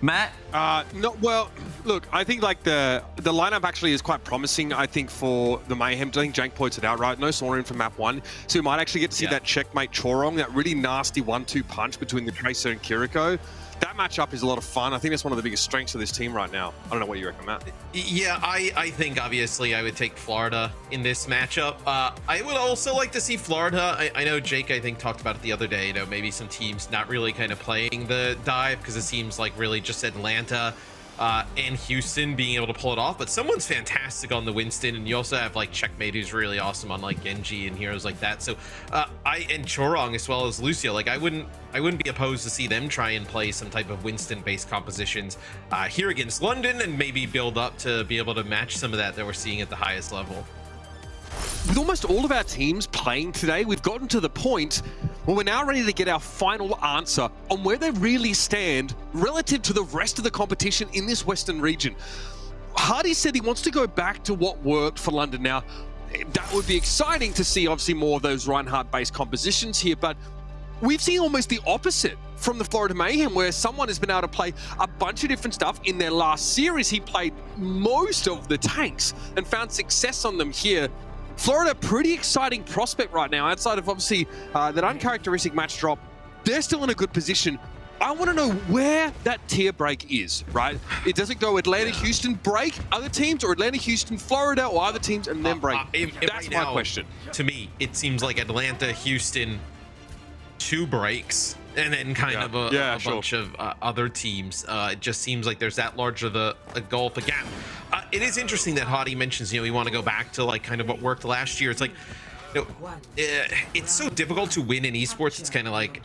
Matt? No, well, look, I think like the lineup actually is quite promising, I think, for the Mayhem. I think Jank points it out, right? No Sonoran for map 1. So we might actually get to see that checkmate Chorong, that really nasty 1-2 punch between the Tracer and Kiriko. That matchup is a lot of fun. I think that's one of the biggest strengths of this team right now. I don't know what you reckon, Matt. Yeah, I think obviously I would take Florida in this matchup. I would also like to see Florida. I know Jake, I think, talked about it the other day, you know, maybe some teams not really kind of playing the dive because it seems like really just Atlanta and Houston being able to pull it off, but someone's fantastic on the Winston, and you also have like Checkmate, who's really awesome on like Genji and heroes like that. So and Chorong as well as Lucio, like I wouldn't be opposed to see them try and play some type of Winston based compositions here against London, and maybe build up to be able to match some of that we're seeing at the highest level. With almost all of our teams playing today, we've gotten to the point where we're now ready to get our final answer on where they really stand relative to the rest of the competition in this Western region. Hardy said he wants to go back to what worked for London. Now, that would be exciting to see, obviously, more of those Reinhardt-based compositions here, but we've seen almost the opposite from the Florida Mayhem, where someone has been able to play a bunch of different stuff. In their last series, he played most of the tanks and found success on them here. Florida, pretty exciting prospect right now, outside of obviously that uncharacteristic match drop. They're still in a good position. I want to know where that tier break is, right? It doesn't go Atlanta, Houston, break other teams, or Atlanta, Houston, Florida, or other teams, and then break. That's right my now, question. To me, it seems like Atlanta, Houston, 2 breaks, and then kind of a bunch of other teams. It just seems like there's that large of a gulf, a gap. It is interesting that Hadi mentions, you know, we want to go back to like kind of what worked last year. It's like, you know, it's so difficult to win in esports. It's kind of like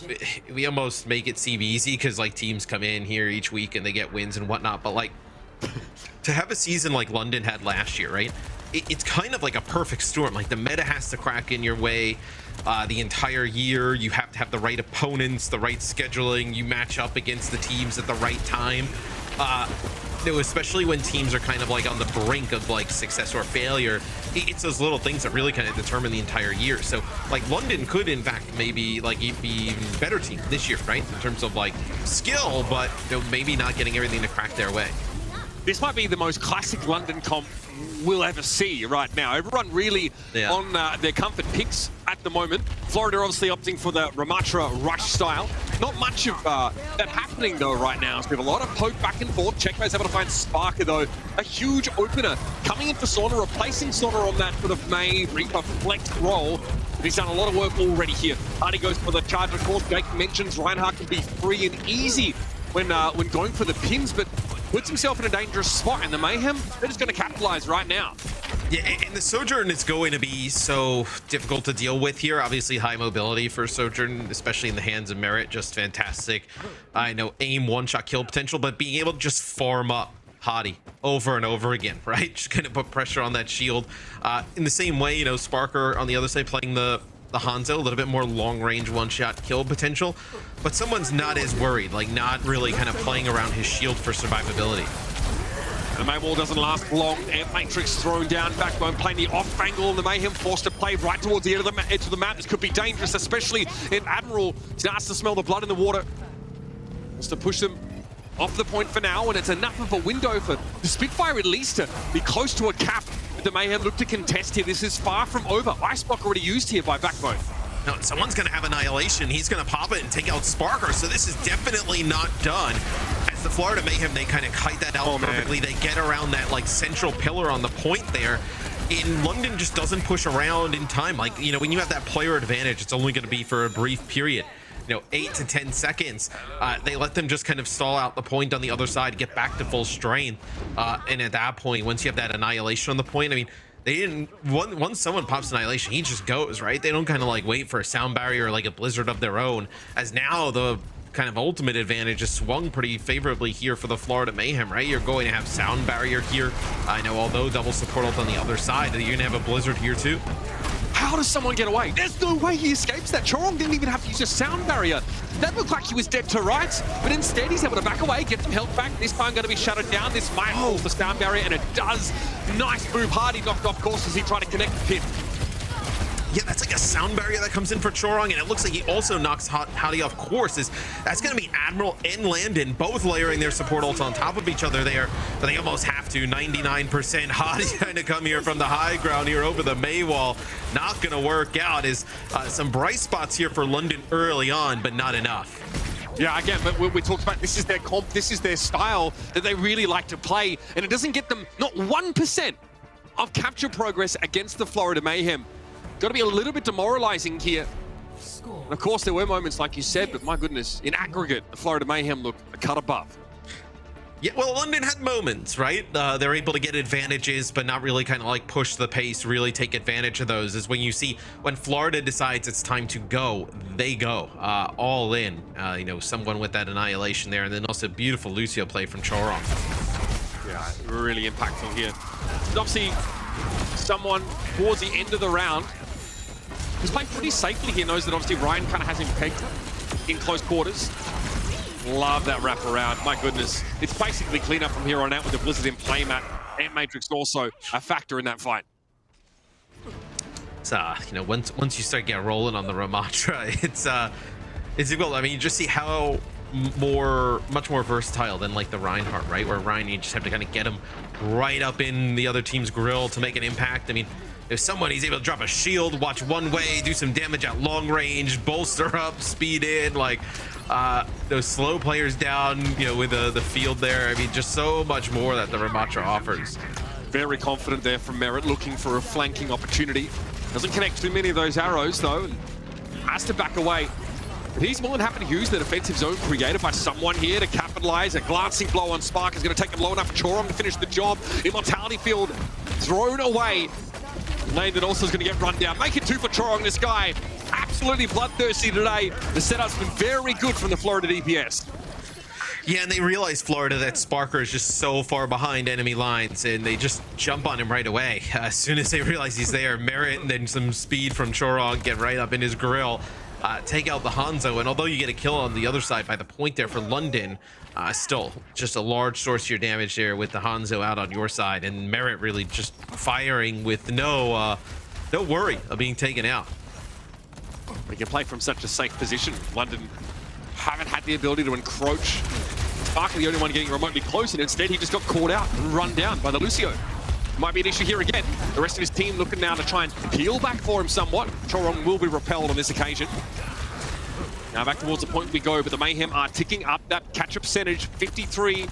we almost make it seem easy because like teams come in here each week and they get wins and whatnot. But like to have a season like London had last year, right? It's kind of like a perfect storm. Like the meta has to crack in your way the entire year. You have to have the right opponents, the right scheduling. You match up against the teams at the right time. You know, especially when teams are kind of like on the brink of like success or failure, it's those little things that really kind of determine the entire year. So like London could in fact maybe like be even better team this year, right, in terms of like skill, but you know, maybe not getting everything to crack their way. This might be the most classic London comp we'll ever see right now. Everyone really on their comfort picks at the moment. Florida obviously opting for the Ramatra rush style. Not much of that happening though right now. So we have a lot of poke back and forth. Checkmate's able to find Sparker though. A huge opener coming in for Sauna, replacing Sauna on that sort of May Reaper flex role. But he's done a lot of work already here. Hardy goes for the charge, of course. Jake mentions Reinhardt can be free and easy when going for the pins, but puts himself in a dangerous spot, and the Mayhem, they're just going to capitalize right now. Yeah, and the Sojourn is going to be so difficult to deal with here. Obviously, high mobility for Sojourn, especially in the hands of Merit, just fantastic. I know aim, one-shot kill potential, but being able to just farm up Hadi over and over again, right? Just kind of put pressure on that shield. In the same way, you know, Sparker on the other side playing the Hanzo, a little bit more long-range one-shot kill potential, but someone's not as worried, like not really kind of playing around his shield for survivability. The Maywall doesn't last long. Air Matrix thrown down, Backbone playing the off angle, and the Mayhem forced to play right towards the edge of the map. This could be dangerous, especially in Admiral. Starts to smell the blood in the water. Wants to push them off the point for now, and it's enough of a window for the Spitfire at least to be close to a cap. The Mayhem look to contest here. This is far from over. Ice Block already used here by Backbone. No, someone's going to have Annihilation. He's going to pop it and take out Sparker, so this is definitely not done. As the Florida Mayhem, they kind of kite that out perfectly. They get around that like central pillar on the point there. In London just doesn't push around in time. Like, you know, when you have that player advantage, it's only going to be for a brief period. You know, 8 to 10 seconds. They let them just kind of stall out the point on the other side, get back to full strain. And at that point, once you have that Annihilation on the point, I mean, they didn't, once someone pops Annihilation, he just goes, right? They don't kind of like wait for a sound barrier or like a blizzard of their own, as now the kind of ultimate advantage is swung pretty favorably here for the Florida Mayhem, right? You're going to have sound barrier here. I know, although double support ult on the other side, you're gonna have a blizzard here too. How does someone get away? There's no way he escapes that. Chorong didn't even have to use a sound barrier. That looked like he was dead to rights, but instead he's able to back away, get some health back. This time going to be shuttered down. This might hold the sound barrier, and it does. Nice move. Hardy knocked off course as he tried to connect the pin. Yeah, that's like a sound barrier that comes in for Chorong, and it looks like he also knocks Hadi off course. That's going to be Admiral and Landon both layering their support ults on top of each other there, but they almost have to. 99%. Hadi trying to come here from the high ground here over the May wall. Not going to work out. Is some bright spots here for London early on, but not enough. Yeah, again, but we talked about this is their comp, this is their style that they really like to play, and it doesn't get them not 1% of capture progress against the Florida Mayhem. Got to be a little bit demoralizing here. And of course, there were moments like you said, but my goodness, in aggregate, the Florida Mayhem look a cut above. Yeah, well, London had moments, right? They're able to get advantages, but not really kind of like push the pace, really take advantage of those. Is when you see when Florida decides it's time to go, they go all in. You know, someone with that annihilation there, and then also beautiful Lucio play from Chorong. Yeah, really impactful here. And obviously, someone towards the end of the round who's playing pretty safely here knows that obviously Ryan kind of has him pegged in close quarters. Love that wrap around. My goodness. It's basically clean up from here on out with the Blizzard in play, Matt. And Matrix also a factor in that fight. It's, you know, once you start getting rolling on the Ramatra, it's equal. I mean, you just see how much more versatile than like the Reinhardt, right? Where Ryan, you just have to kind of get him right up in the other team's grill to make an impact. I mean, if he's able to drop a shield, watch one way, do some damage at long range, bolster up, speed in, like those slow players down, you know, with the field there. I mean, just so much more that the Ramatra offers. Very confident there from Merit, looking for a flanking opportunity. Doesn't connect too many of those arrows though. Has to back away. But he's more than happy to use that offensive zone created by someone here to capitalize. A glancing blow on Spark is going to take him low enough for Chorong to finish the job. Immortality field thrown away. Landon also is going to get run down. Make it 2 for Chorong. This guy absolutely bloodthirsty today. The setup's been very good from the Florida DPS. Yeah, and they realize Florida that Sparker is just so far behind enemy lines, and they just jump on him right away. As soon as they realize he's there, Merit and then some speed from Chorong get right up in his grill. Take out the Hanzo, and although you get a kill on the other side by the point there for London, still just a large source of your damage there with the Hanzo out on your side, and Merit really just firing with no worry of being taken out. We can play from such a safe position. London haven't had the ability to encroach. Sparker the only one getting remotely close, and instead he just got caught out and run down by the Lucio. Might be an issue here again. The rest of his team looking now to try and peel back for him somewhat. Chorong will be repelled on this occasion. Now back towards the point we go, but the Mayhem are ticking up that catch-up percentage, 53.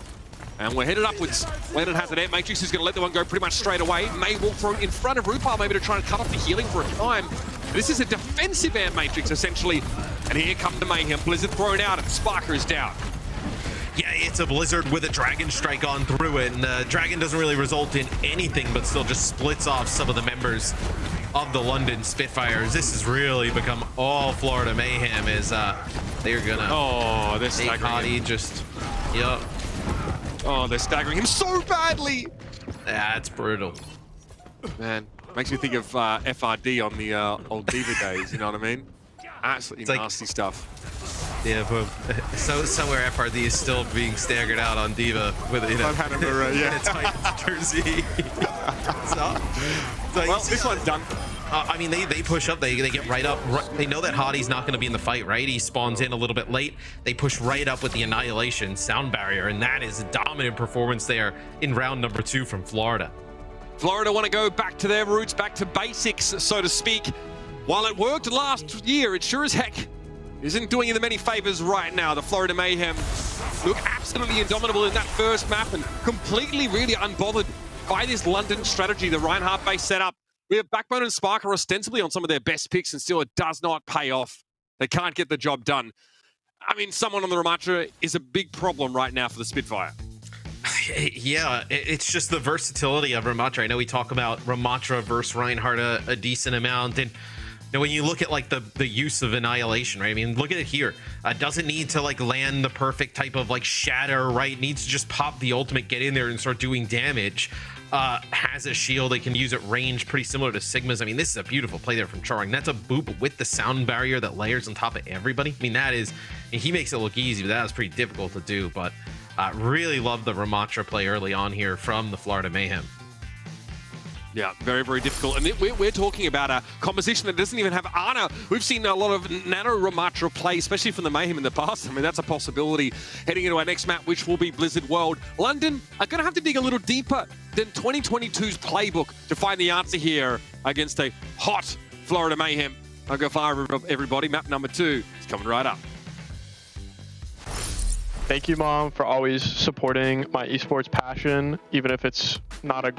And we're headed upwards. Landon has an air matrix who's going to let the one go pretty much straight away. May walk through in front of Rupal maybe to try and cut off the healing for a time. This is a defensive air matrix essentially. And here come the Mayhem. Blizzard thrown out and Sparker is down. Yeah, it's a Blizzard with a Dragon Strike on through it, and the Dragon doesn't really result in anything, but still just splits off some of the members of the London Spitfires. This has really become all Florida Mayhem as they're gonna... Oh, they're staggering him. Just... Yep. Oh, they're staggering him so badly! That's brutal. Man, makes me think of FRD on the old Diva days, you know what I mean? Absolutely nasty stuff. Yeah, but somewhere FRD is still being staggered out on Diva with, you know, yeah. a Titans jersey. Well, this one's done. I mean, they push up, they get right up. They know that Hadi's not going to be in the fight, right? He spawns in a little bit late. They push right up with the Annihilation sound barrier, and that is a dominant performance there in round number 2 from Florida. Florida want to go back to their roots, back to basics, so to speak. While it worked last year, it sure as heck isn't doing you them any favors right now. The Florida Mayhem look absolutely indomitable in that first map and completely really unbothered by this London strategy, the Reinhardt-based setup. We have Backbone and Spark are ostensibly on some of their best picks, and still it does not pay off. They can't get the job done. I mean, someone on the Ramatra is a big problem right now for the Spitfire. Yeah, it's just the versatility of Ramatra. I know we talk about Ramatra versus Reinhardt a decent amount, and you know, when you look at like the use of Annihilation, right? I mean, look at it here. Doesn't need to like land the perfect type of like shatter, right? Needs to just pop the ultimate, get in there and start doing damage. Has a shield, they can use it range pretty similar to Sigma's. I mean, this is a beautiful play there from Chorong. That's a boop with the sound barrier that layers on top of everybody. I mean, that is, he makes it look easy, but that was pretty difficult to do. But really love the Ramatra play early on here from the Florida Mayhem. Yeah, very, very difficult. And we're talking about a composition that doesn't even have Ana. We've seen a lot of Nano Ramatra play, especially from the Mayhem in the past. I mean, that's a possibility heading into our next map, which will be Blizzard World. London are going to have to dig a little deeper than 2022's playbook to find the answer here against a hot Florida Mayhem. I'll go far, everybody. Map number 2 is coming right up. Thank you, Mom, for always supporting my esports passion, even if it's not a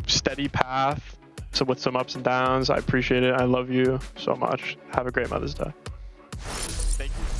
steady path, so with some ups and downs. I appreciate it. I love you so much. Have a great Mother's Day. Thank you.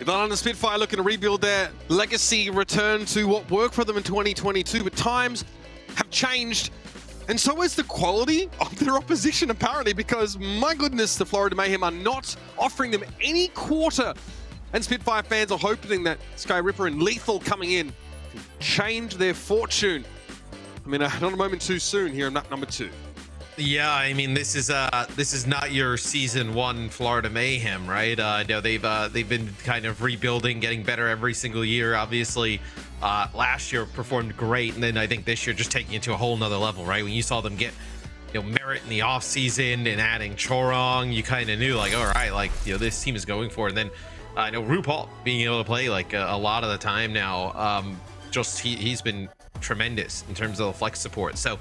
The London Spitfire looking to rebuild their legacy, return to what worked for them in 2022, but times have changed. And so has the quality of their opposition, apparently, because, my goodness, the Florida Mayhem are not offering them any quarter. And Spitfire fans are hoping that Sky Ripper and Lethal coming in can change their fortune. I mean, not a moment too soon here in map number 2. Yeah, I mean, this is not your season 1 Florida Mayhem, right? No, they've been kind of rebuilding, getting better every single year. Obviously, last year performed great, and then I think this year just taking it to a whole nother level, right? When you saw them get, Merit in the off season and adding Chorong, you kind of knew like, all right, like, this team is going for it. And then I know RuPaul being able to play like a lot of the time now. Just he's been tremendous in terms of the flex support. So.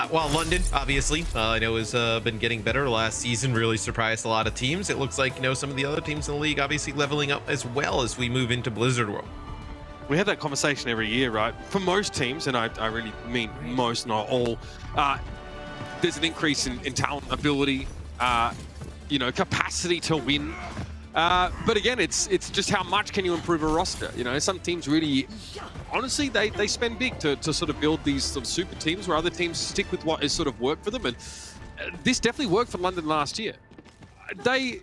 Well, London, obviously, I know has been getting better last season, really surprised a lot of teams. It looks like, some of the other teams in the league obviously leveling up as well as we move into Blizzard World. We have that conversation every year, right? For most teams, and I really mean most, not all, there's an increase in talent, ability, capacity to win. But again, it's just how much can you improve a roster? Some teams really, honestly, they spend big to sort of build these sort of super teams where other teams stick with what has sort of worked for them. And this definitely worked for London last year. They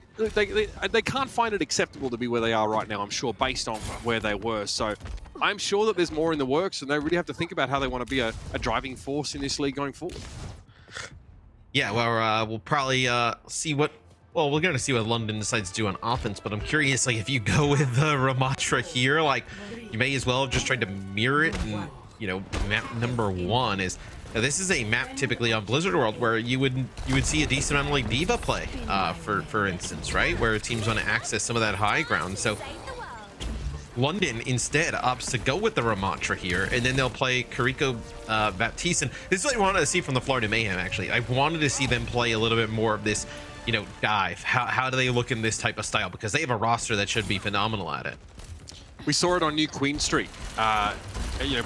can't find it acceptable to be where they are right now, I'm sure, based on where they were. So I'm sure that there's more in the works, and they really have to think about how they want to be a driving force in this league going forward. Yeah, well, we'll probably see what. Well, we're going to see what London decides to do on offense, but I'm curious, like, if you go with Ramatra here, like, you may as well have just tried to mirror it. And, map number 1 is, this is a map typically on Blizzard World where you would see a decent amount of like Diva play, for instance, right? Where teams want to access some of that high ground. So London instead opts to go with the Ramatra here, and then they'll play Kariko Baptiste. And this is what I wanted to see from the Florida Mayhem, actually. I wanted to see them play a little bit more of this, dive. How do they look in this type of style? Because they have a roster that should be phenomenal at it. We saw it on New Queen Street,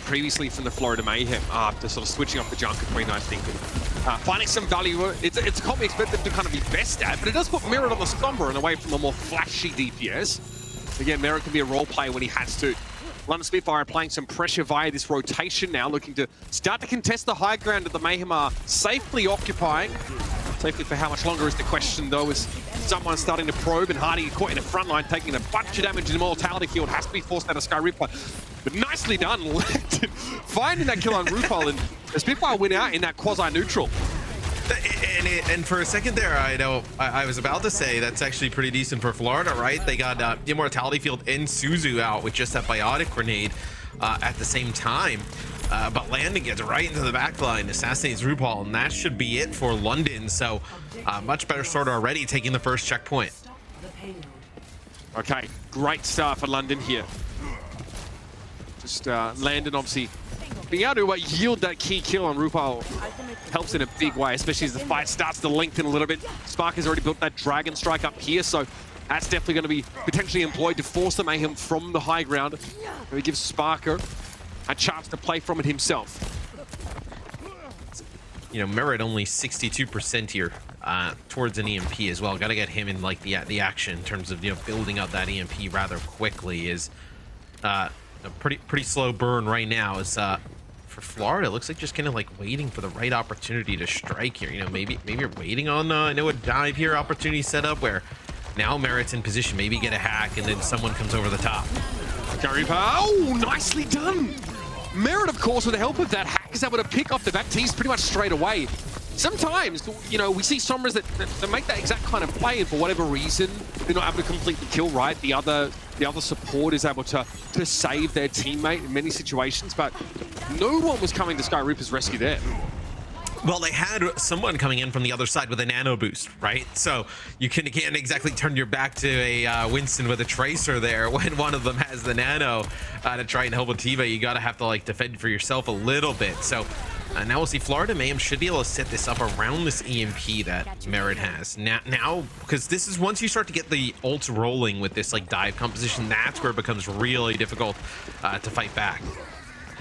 previously from the Florida Mayhem, after sort of switching up the junker queen, I think, and finding some value. It's a comp we expect them to kind of be best at, but it does put Merit on the Slumber and away from a more flashy DPS. Again, Merit can be a role player when he has to. London Spitfire playing some pressure via this rotation now, looking to start to contest the high ground that the Mayhem are safely occupying. Safely for how much longer is the question, though, as someone starting to probe, and Hardy caught in the front line, taking a bunch of damage in the Mortality Field, has to be forced out of Sky Ripper. But nicely done, finding that kill on RuPaul, and the Spitfire win out in that quasi-neutral. And for a second there, I was about to say that's actually pretty decent for Florida, right? They got Immortality Field and Suzu out with just that biotic grenade at the same time. But Landon gets right into the back line, assassinates RuPaul, and that should be it for London. So much better start already, taking the first checkpoint. Okay, great start for London here. Just Landon obviously being able to yield that key kill on RuPaul helps in a big way, especially as the fight starts to lengthen a little bit. Spark has already built that Dragon Strike up here, so that's definitely going to be potentially employed to force the Mayhem from the high ground. And it gives Sparker a chance to play from it himself. Merit only 62% here towards an EMP as well. Got to get him in like the action in terms of building up that EMP rather quickly. Is a pretty slow burn right now. Is for Florida, it looks like just kind of like waiting for the right opportunity to strike here. Maybe you're waiting on a dive here opportunity set up where now Merit's in position, maybe get a hack, and then someone comes over the top. Oh, nicely done. Merit, of course, with the help of that hack, is able to pick off the Baptiste pretty much straight away. Sometimes, we see Sombras that make that exact kind of play, and for whatever reason, they're not able to complete the kill right. The other support is able to save their teammate in many situations, but no one was coming to Sky Reaper's rescue there. Well, they had someone coming in from the other side with a nano boost, right? So you can't exactly turn your back to a Winston with a Tracer there when one of them has the nano to try and help with Tiva. You gotta have to like defend for yourself a little bit. So now we'll see Florida Mayhem should be able to set this up around this EMP that Merit has. Now, because this is once you start to get the ults rolling with this like dive composition, that's where it becomes really difficult to fight back.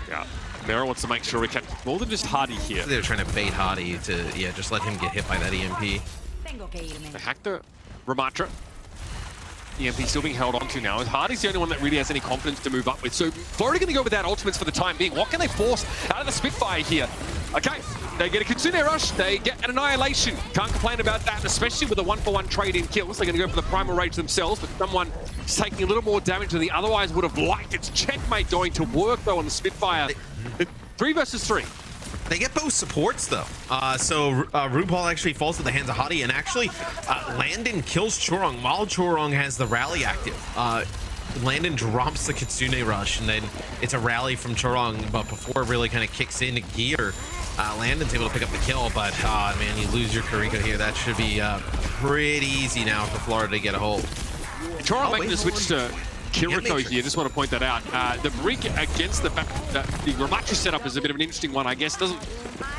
Yeah. Merit wants to make sure we catch more than just Hardy here. They're trying to bait Hardy to, just let him get hit by that EMP. They hacked the Ramatra. EMP still being held onto now. Hardy's the only one that really has any confidence to move up with. So Florida going to go with that ultimates for the time being. What can they force out of the Spitfire here? Okay, they get a Kitsune Rush. They get an Annihilation. Can't complain about that, especially with a 1-for-1 trade-in kills. They're going to go for the Primal Rage themselves, but someone is taking a little more damage than they otherwise would have liked. It's checkmate going to work, though, on the Spitfire. 3 versus 3. They get both supports though. So RuPaul actually falls to the hands of Hadi, and actually Landon kills Chorong while Chorong has the rally active. Landon drops the Kitsune Rush, and then it's a rally from Chorong, but before it really kind of kicks into gear, Landon's able to pick up the kill, but man, you lose your Karika here. That should be pretty easy now for Florida to get a hold. Chorong making the switch to Kiriko here, just want to point that out. The break against the fact that the Ramatra setup is a bit of an interesting one, I guess. Doesn't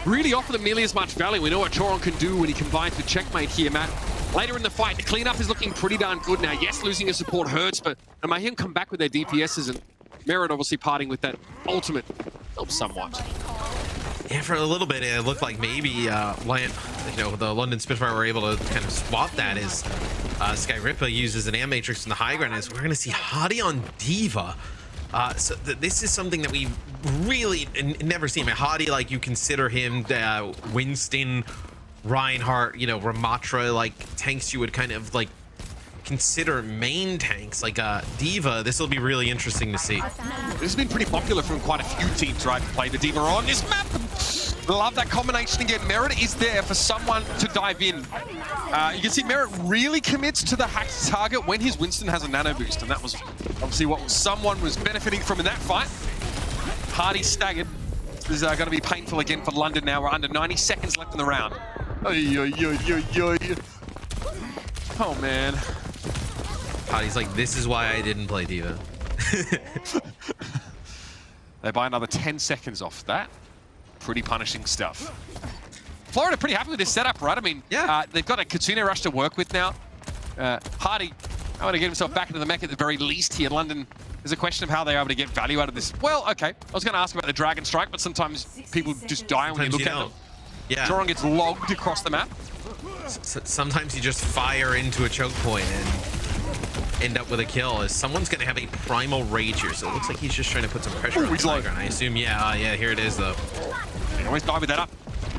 really offer them nearly as much value. We know what Chorong can do when he combines with Checkmate here, Matt. Later in the fight, the cleanup is looking pretty darn good now. Yes, losing a support hurts, but the Mayhem come back with their DPSs, and Merit obviously parting with that ultimate helps somewhat. Yeah, for a little bit, it looked like maybe the London Spitfire were able to kind of swap that as Skyripa uses an Matrix in the high ground. As we're going to see Hadi on D.Va. So this is something that we really never seen. I mean, Hadi, like, you consider him Winston, Reinhardt, Ramatra, like tanks you would kind of like consider main tanks. Like D.Va, this will be really interesting to see. This has been pretty popular from quite a few teams, right, to play the D.Va on this map. Love that combination again. Merit is there for someone to dive in. You can see Merit really commits to the hacked target when his Winston has a nano boost, and that was obviously what someone was benefiting from in that fight. Hardy staggered. This is going to be painful again for London now. We're under 90 seconds left in the round. Oh, man. Hardy's like, this is why I didn't play D.Va. They buy another 10 seconds off that. Pretty punishing stuff. Florida pretty happy with this setup, right? I mean, yeah. They've got a Kitsune Rush to work with now. Hardy, I want to get himself back into the mech at the very least here. London, there's a question of how they're able to get value out of this. Well, okay. I was going to ask about the Dragon Strike, but sometimes people just die when you look at them. Yeah. Chorong gets logged across the map. Sometimes you just fire into a choke point and end up with a kill. As someone's going to have a primal rage here, so it looks like he's just trying to put some pressure on the ground. I assume, yeah, here it is though. They always dive with that up.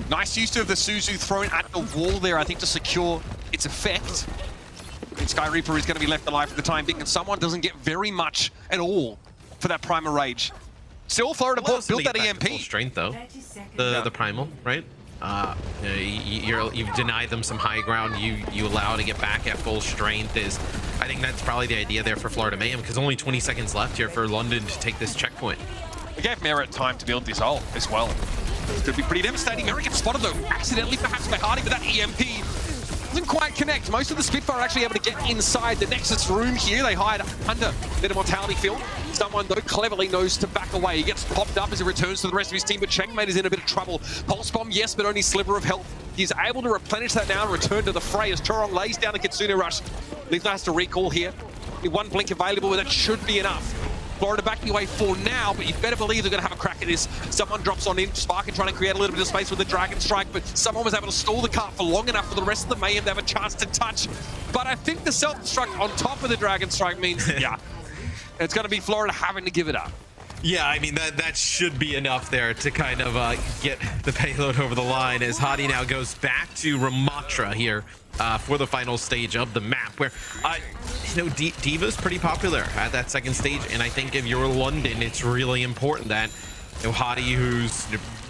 Nice use of the Suzu thrown at the wall there, I think, to secure its effect. And Sky Reaper is going to be left alive for the time being, and someone doesn't get very much at all for that primal rage. Still, Florida built that EMP. Full strength though, the primal, right? You've denied them some high ground. You allow to get back at full strength. I think that's probably the idea there for Florida Mayhem, because only 20 seconds left here for London to take this checkpoint. They gave Merit time to build this ult as well. This could be pretty devastating. Merit gets spotted though, accidentally perhaps by Hardy, but that EMP doesn't quite connect. Most of the Spitfire are actually able to get inside the Nexus room here. They hide under their mortality field. Someone, though, cleverly knows to back away. He gets popped up as he returns to the rest of his team, but Checkmate is in a bit of trouble. Pulse Bomb, yes, but only sliver of health. He's able to replenish that now and return to the fray as Chorong lays down the Kitsune Rush. Leaves has to recall here. One blink available, but that should be enough. Florida backing away for now, but you better believe they're going to have a crack at this. Someone drops on in, Sparkin trying to create a little bit of space with the Dragon Strike, but someone was able to stall the cart for long enough for the rest of the Mayhem to have a chance to touch. But I think the self-destruct on top of the Dragon Strike means, yeah, it's going to be Florida having to give it up. Yeah, I mean, that should be enough there to kind of get the payload over the line, as Hadi now goes back to Ramatra here for the final stage of the map, where, D.Va's pretty popular at that second stage, and I think if you're London, it's really important that, Hadi, who's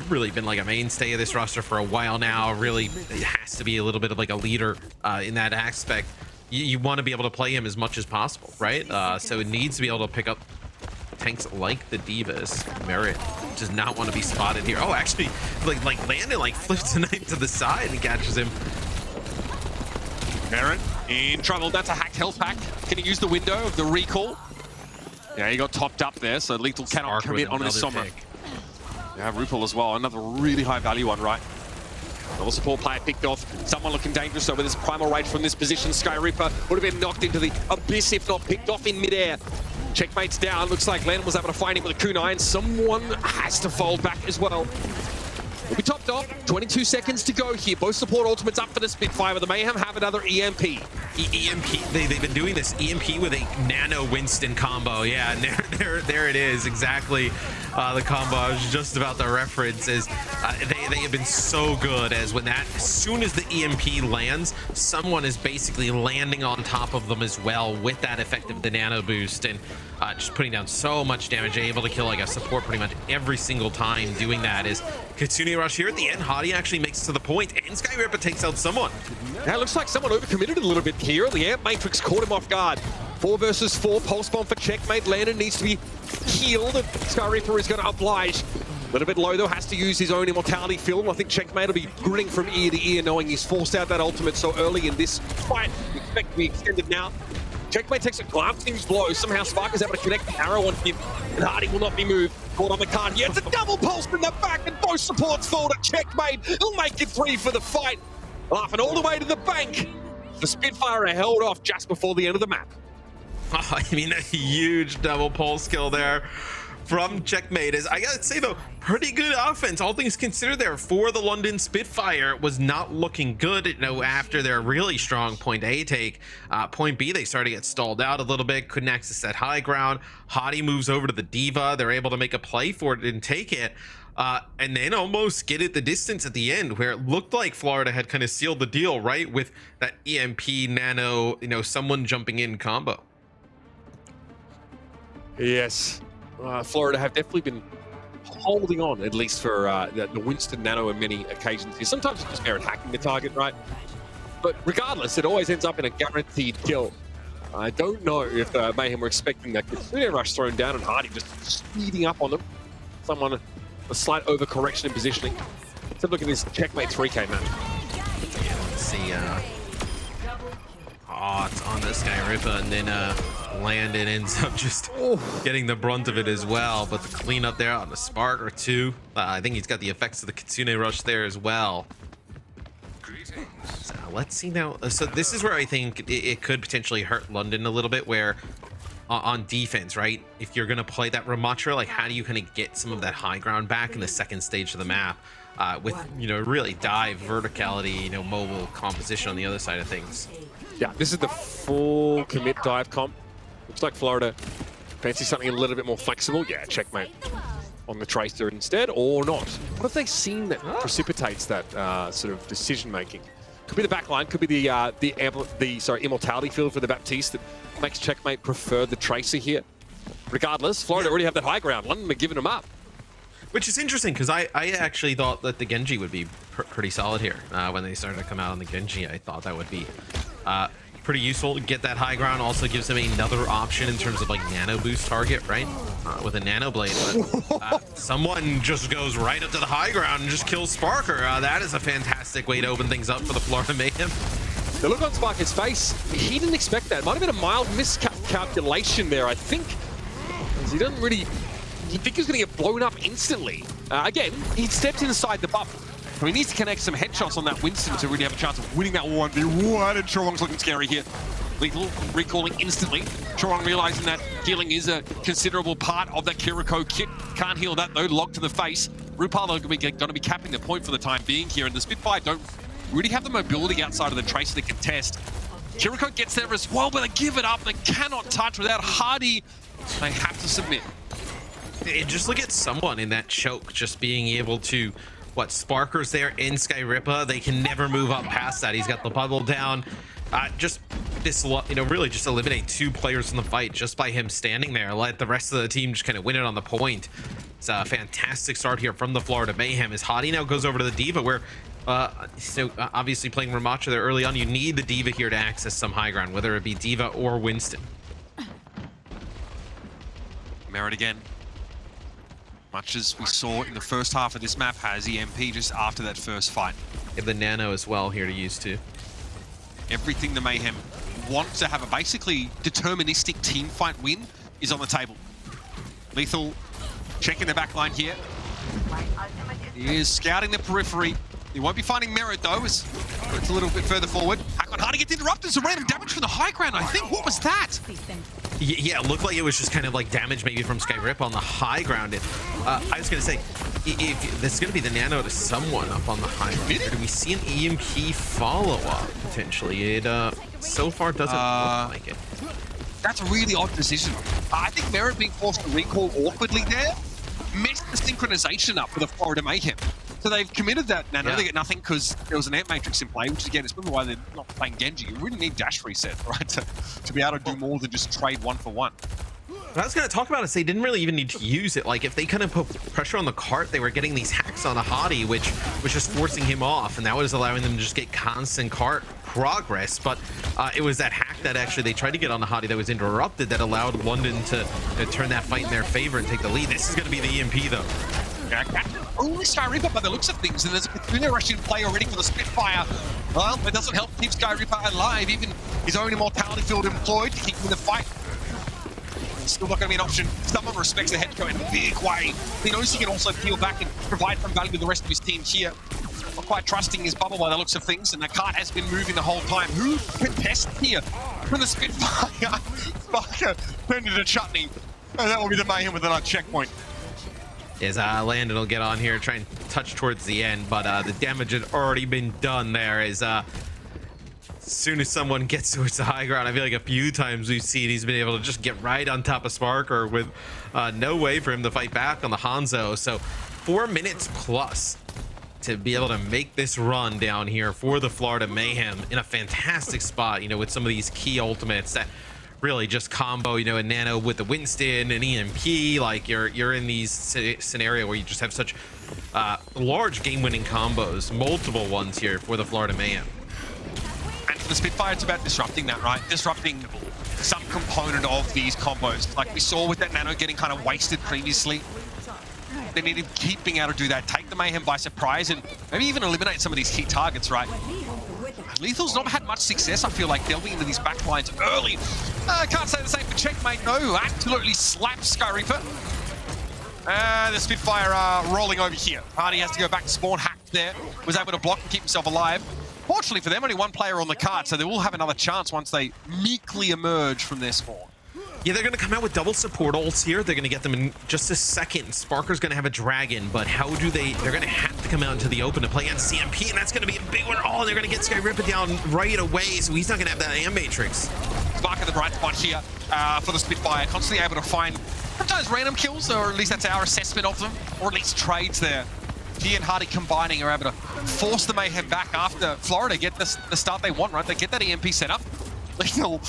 really been like a mainstay of this roster for a while now, really has to be a little bit of like a leader in that aspect. You want to be able to play him as much as possible, right? So it needs to be able to pick up tanks like the D.Vas. Merit does not want to be spotted here. Oh, actually, like Landon flips the knife to the side and catches him. Merit in trouble. That's a hacked health pack. Can he use the window of the recall? Yeah, he got topped up there, so Lethal cannot commit on his Sombra. Yeah, RuPaul as well. Another really high value one, right? Another support player picked off. Someone looking dangerous though with his primal rage from this position. Sky Reaper would have been knocked into the abyss if not picked off in midair. Checkmate's down. Looks like Landon was able to find him with a kunai, and someone has to fold back as well. We'll be topped off. 22 seconds to go here. Both support ultimates up for the Spitfire. The Mayhem have another EMP. EMP. They've been doing this EMP with a Nano Winston combo. Yeah, and there it is. Exactly the combo I was just about to reference. Is they have been so good as soon as the EMP lands, someone is basically landing on top of them as well with that effect of the nano boost and just putting down so much damage. They're able to kill like a support pretty much every single time doing that. Is Kitsune Rush here at the end. Hadi actually makes it to the point, and Skyripper takes out someone. Now it looks like someone overcommitted a little bit here. The Amp Matrix caught him off guard. 4 versus 4, pulse bomb for checkmate. Landon needs to be healed, and Skyripper is going to oblige. A little bit low though, has to use his own immortality film. I think checkmate will be grinning from ear to ear knowing he's forced out that ultimate so early in this fight. We expect to be extended now. Checkmate takes a glancing blow. Somehow Spark is able to connect the arrow on him, and Hardy will not be moved. Caught on the card. Yeah, it's a double pulse from the back, and both supports fall to checkmate. He'll make it 3 for the fight. Laughing all the way to the bank. The Spitfire are held off just before the end of the map. I mean, a huge double pulse kill there from checkmate. Is, I gotta say though, pretty good offense, all things considered there for the London Spitfire. Was not looking good, you know, after their really strong point A take. Point B, they started to get stalled out a little bit, couldn't access that high ground. Hadi moves over to the Diva. They're able to make a play for it and take it. And then almost get it the distance at the end, where it looked like Florida had kind of sealed the deal, right? With that EMP nano, you know, someone jumping in combo. Yes. Florida have definitely been holding on, at least for the Winston Nano on many occasions. Sometimes it's just merit hacking the target, right? But regardless, it always ends up in a guaranteed kill. I don't know if Mayhem were expecting that Kitsune Rush thrown down and Hardy just speeding up on them. Someone, a slight overcorrection in positioning. Let's have a look at this checkmate 3K match. Yeah, let's see. Oh, it's on this guy, Rippa, and then Landon ends up just getting the brunt of it as well. But the cleanup there on the Spark or 2. I think he's got the effects of the Kitsune Rush there as well. So let's see now. So this is where I think it could potentially hurt London a little bit, where on defense, right? If you're going to play that Ramatra, like how do you kind of get some of that high ground back in the second stage of the map with, you know, really dive verticality, you know, mobile composition on the other side of things. Yeah, this is the full commit dive comp. Looks like Florida fancy something a little bit more flexible. Yeah, checkmate on the Tracer instead, or not. What have they seen that precipitates that sort of decision making? Could be the backline, could be the immortality field for the Baptiste that makes checkmate prefer the Tracer here. Regardless, Florida already have that high ground. London are giving them up. Which is interesting, because I actually thought that the Genji would be pretty solid here. When they started to come out on the Genji, I thought that would be pretty useful to get that high ground. Also gives them another option in terms of like nano boost target, right? With a nano blade, but someone just goes right up to the high ground and just kills Sparker. That is a fantastic way to open things up for the Florida Mayhem. The look on Sparker's face, he didn't expect that. Might have been a mild miscalculation there, I think. He doesn't really. You think he's going to get blown up instantly. Again, he stepped inside the bubble. So he needs to connect some headshots on that Winston to really have a chance of winning that 1v1. And Chorong's looking scary here. Lethal recalling instantly. Chorong realizing that healing is a considerable part of that Kiriko kit. Can't heal that though, locked to the face. Rupal are going to be capping the point for the time being here. And the Spitfire don't really have the mobility outside of the Tracer to contest. Kiriko gets there as well, but they give it up. They cannot touch without Hardy. They have to submit. Just look at someone in that choke just being able to, Sparker's there in Skyrippa. They can never move up past that. He's got the bubble down. Just this, you know, really just eliminate 2 players in the fight just by him standing there. Let the rest of the team just kind of win it on the point. It's a fantastic start here from the Florida Mayhem as Hadi now goes over to the Diva, where obviously playing Ramatra there early on, you need the Diva here to access some high ground, whether it be Diva or Winston. Merit again. Much as we saw in the first half of this map, has EMP just after that first fight. Have the nano as well here to use too. Everything the Mayhem want to have a basically deterministic team fight win is on the table. Lethal checking the back line here. He is scouting the periphery. He won't be finding Merit though, as it's a little bit further forward. Hakon Hardy gets interrupted. Some random damage from the high ground, I think. What was that? Yeah, it looked like it was just kind of like damage maybe from Skyrip on the high ground. I was going to say, if there's going to be the nano to someone up on the high ground, do we see an EMP follow-up potentially? It so far doesn't look like it. That's a really odd decision. I think Merit being forced to recall awkwardly there messed the synchronization up for the Florida Mayhem. So they've committed that Nano. They get nothing because there was an Ant Matrix in play, which again is probably why they're not playing Genji. You really need dash reset, right, to be able to do more than just trade 1-for-1. What I was going to talk about is they didn't really even need to use it. Like, if they couldn't put pressure on the cart, they were getting these hacks on a Hottie, which was just forcing him off, and that was allowing them to just get constant cart progress. But it was that hack that actually they tried to get on the Hottie that was interrupted that allowed London to turn that fight in their favor and take the lead. This is going to be the EMP, though. Only Sky Reaper by the looks of things, and there's a Petunia rush in play already for the Spitfire. Well, it doesn't help keep Sky Reaper alive, even his own immortality field employed to keep him in the fight. Still not going to be an option. Someone respects the head coach in a big way. He knows he can also peel back and provide some value to the rest of his team here. Not quite trusting his bubble by the looks of things, and the cart has been moving the whole time. Who can test here from the Spitfire? Sparker turned into chutney. And that will be the Mayhem with another checkpoint. Is Landon will get on here, try and touch towards the end, but the damage had already been done there. As soon as someone gets towards the high ground, I feel like a few times we've seen he's been able to just get right on top of Sparker with no way for him to fight back on the Hanzo. So 4 minutes plus to be able to make this run down here for the Florida Mayhem in a fantastic spot, you know, with some of these key ultimates that really just combo, you know, a Nano with the Winston and EMP. Like you're in these scenario where you just have such large game-winning combos, multiple ones here for the Florida Mayhem. And for the Spitfire, it's about disrupting that, right? Disrupting some component of these combos. Like we saw with that Nano getting kind of wasted previously. They need to keep being able to do that, take the Mayhem by surprise, and maybe even eliminate some of these key targets, right? Lethal's not had much success, I feel like, delving into these backlines early. Can't say the same for Checkmate, though. Absolutely slaps Sky Reaper. The Spitfire rolling over here. Hardy has to go back to spawn, hacked there. Was able to block and keep himself alive. Fortunately for them, only one player on the card, so they will have another chance once they meekly emerge from their spawn. Yeah, they're going to come out with double support ults here. They're going to get them in just a second. Sparker's going to have a dragon, but how do they... They're going to have to come out into the open to play against CMP, and that's going to be a big one. Oh, they're going to get Sky Reaper down right away, so he's not going to have that Am Matrix. Sparker the bright spot here for the Spitfire, constantly able to find sometimes random kills, or at least that's our assessment of them, or at least trades there. He and Hardy combining are able to force the Mayhem back after Florida get the start they want, right? They get that EMP set up. Lethal,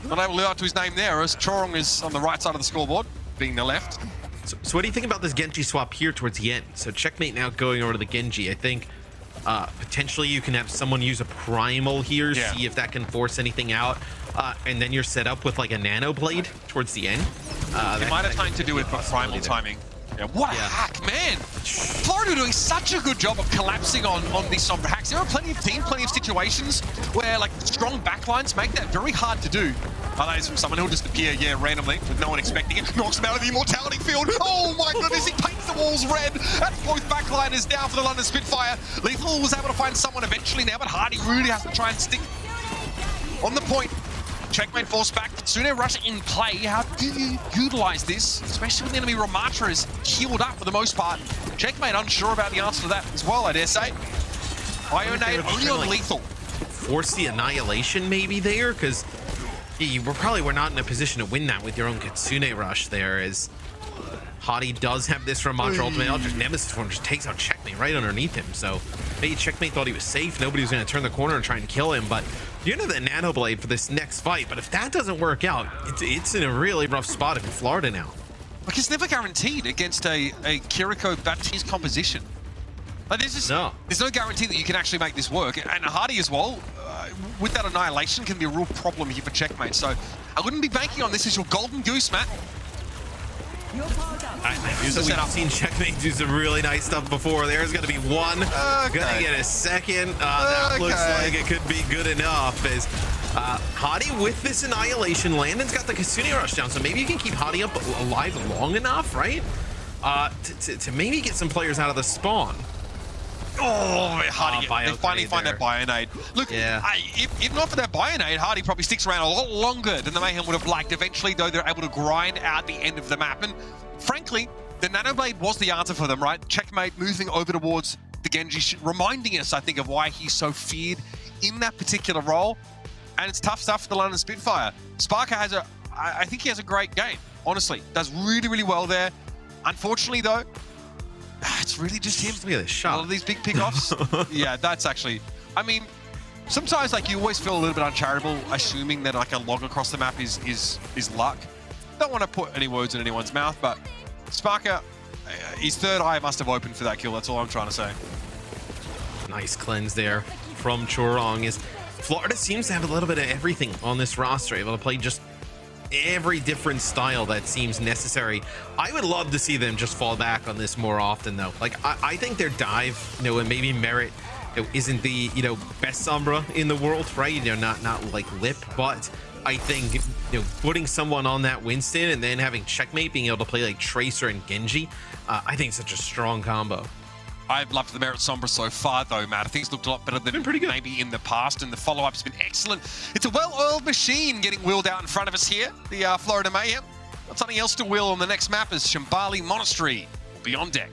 not able to live up to his name there, as Chorong is on the right side of the scoreboard, being the left. So what do you think about this Genji swap here towards the end? So Checkmate now going over to the Genji. I think potentially you can have someone use a Primal here, see if that can force anything out, and then you're set up with like a Nano Blade towards the end. It might have time to do with Primal timing. Yeah, what a hack, man! Florida doing such a good job of collapsing on these Sombra hacks. There are plenty of teams, plenty of situations where like strong backlines make that very hard to do. That is from someone who'll just appear, randomly, with no one expecting it. Knocks him out of the immortality field. Oh my goodness, he paints the walls red. That's both backliners down for the London Spitfire. Lethal was able to find someone eventually now, but Hardy really has to try and stick on the point. Checkmate force back. Tsune rush in play. How do you utilize this? Especially when the enemy Ramatra is healed up for the most part. Checkmate unsure about the answer to that as well, I dare say. Ionade only on Lethal. Force the annihilation maybe there, because we're not in a position to win that with your own Kitsune rush there, as Hottie does have this Ramatra ultimate. Just Nemesis form just takes out Checkmate right underneath him. So maybe Checkmate thought he was safe. Nobody was going to turn the corner and try and kill him, but you know the Nano Blade for this next fight. But if that doesn't work out, it's in a really rough spot if you're Florida now. Like, it's never guaranteed against a Kiriko Baptiste composition. Like, there's no guarantee that you can actually make this work. And Hardy as well, with that annihilation, can be a real problem here for Checkmate. So I wouldn't be banking on this as your golden goose, Matt. We've seen Checkmate do some really nice stuff before. There's going to be one. Gonna get a second. That looks like it could be good enough. As Hottie with this annihilation, Landon's got the Kitsune rush down, so maybe you can keep Hottie up alive long enough, right? To maybe get some players out of the spawn. Oh, Hardy, they finally find that Bionade. Look, if not for that Bionade, Hardy probably sticks around a lot longer than the Mayhem would have liked. Eventually, though, they're able to grind out the end of the map. And frankly, the Nanoblade was the answer for them, right? Checkmate moving over towards the Genji, reminding us, I think, of why he's so feared in that particular role. And it's tough stuff for the London Spitfire. Sparker has I think he has a great game, honestly. Does really, really well there. Unfortunately, though, It's really just him. Look at this shot. All of these big pickoffs. Yeah, that's actually... I mean, sometimes like you always feel a little bit uncharitable assuming that like a log across the map is luck. Don't want to put any words in anyone's mouth, but Sparker, his third eye must have opened for that kill. That's all I'm trying to say. Nice cleanse there from Chorong. Is Florida seems to have a little bit of everything on this roster, able to play just every different style that seems necessary. I would love to see them just fall back on this more often, though. Like I think their dive, and maybe Merit, isn't the best Sombra in the world, right? Not like Lip, but I think putting someone on that Winston and then having Checkmate being able to play like Tracer and Genji, I think it's such a strong combo. I've loved the Merit Sombra so far, though, Matt. I think it's looked a lot better than maybe in the past, and the follow-up's been excellent. It's a well-oiled machine getting wheeled out in front of us here, the Florida Mayhem. Got something else to wheel on the next map is Shambali Monastery. Beyond deck.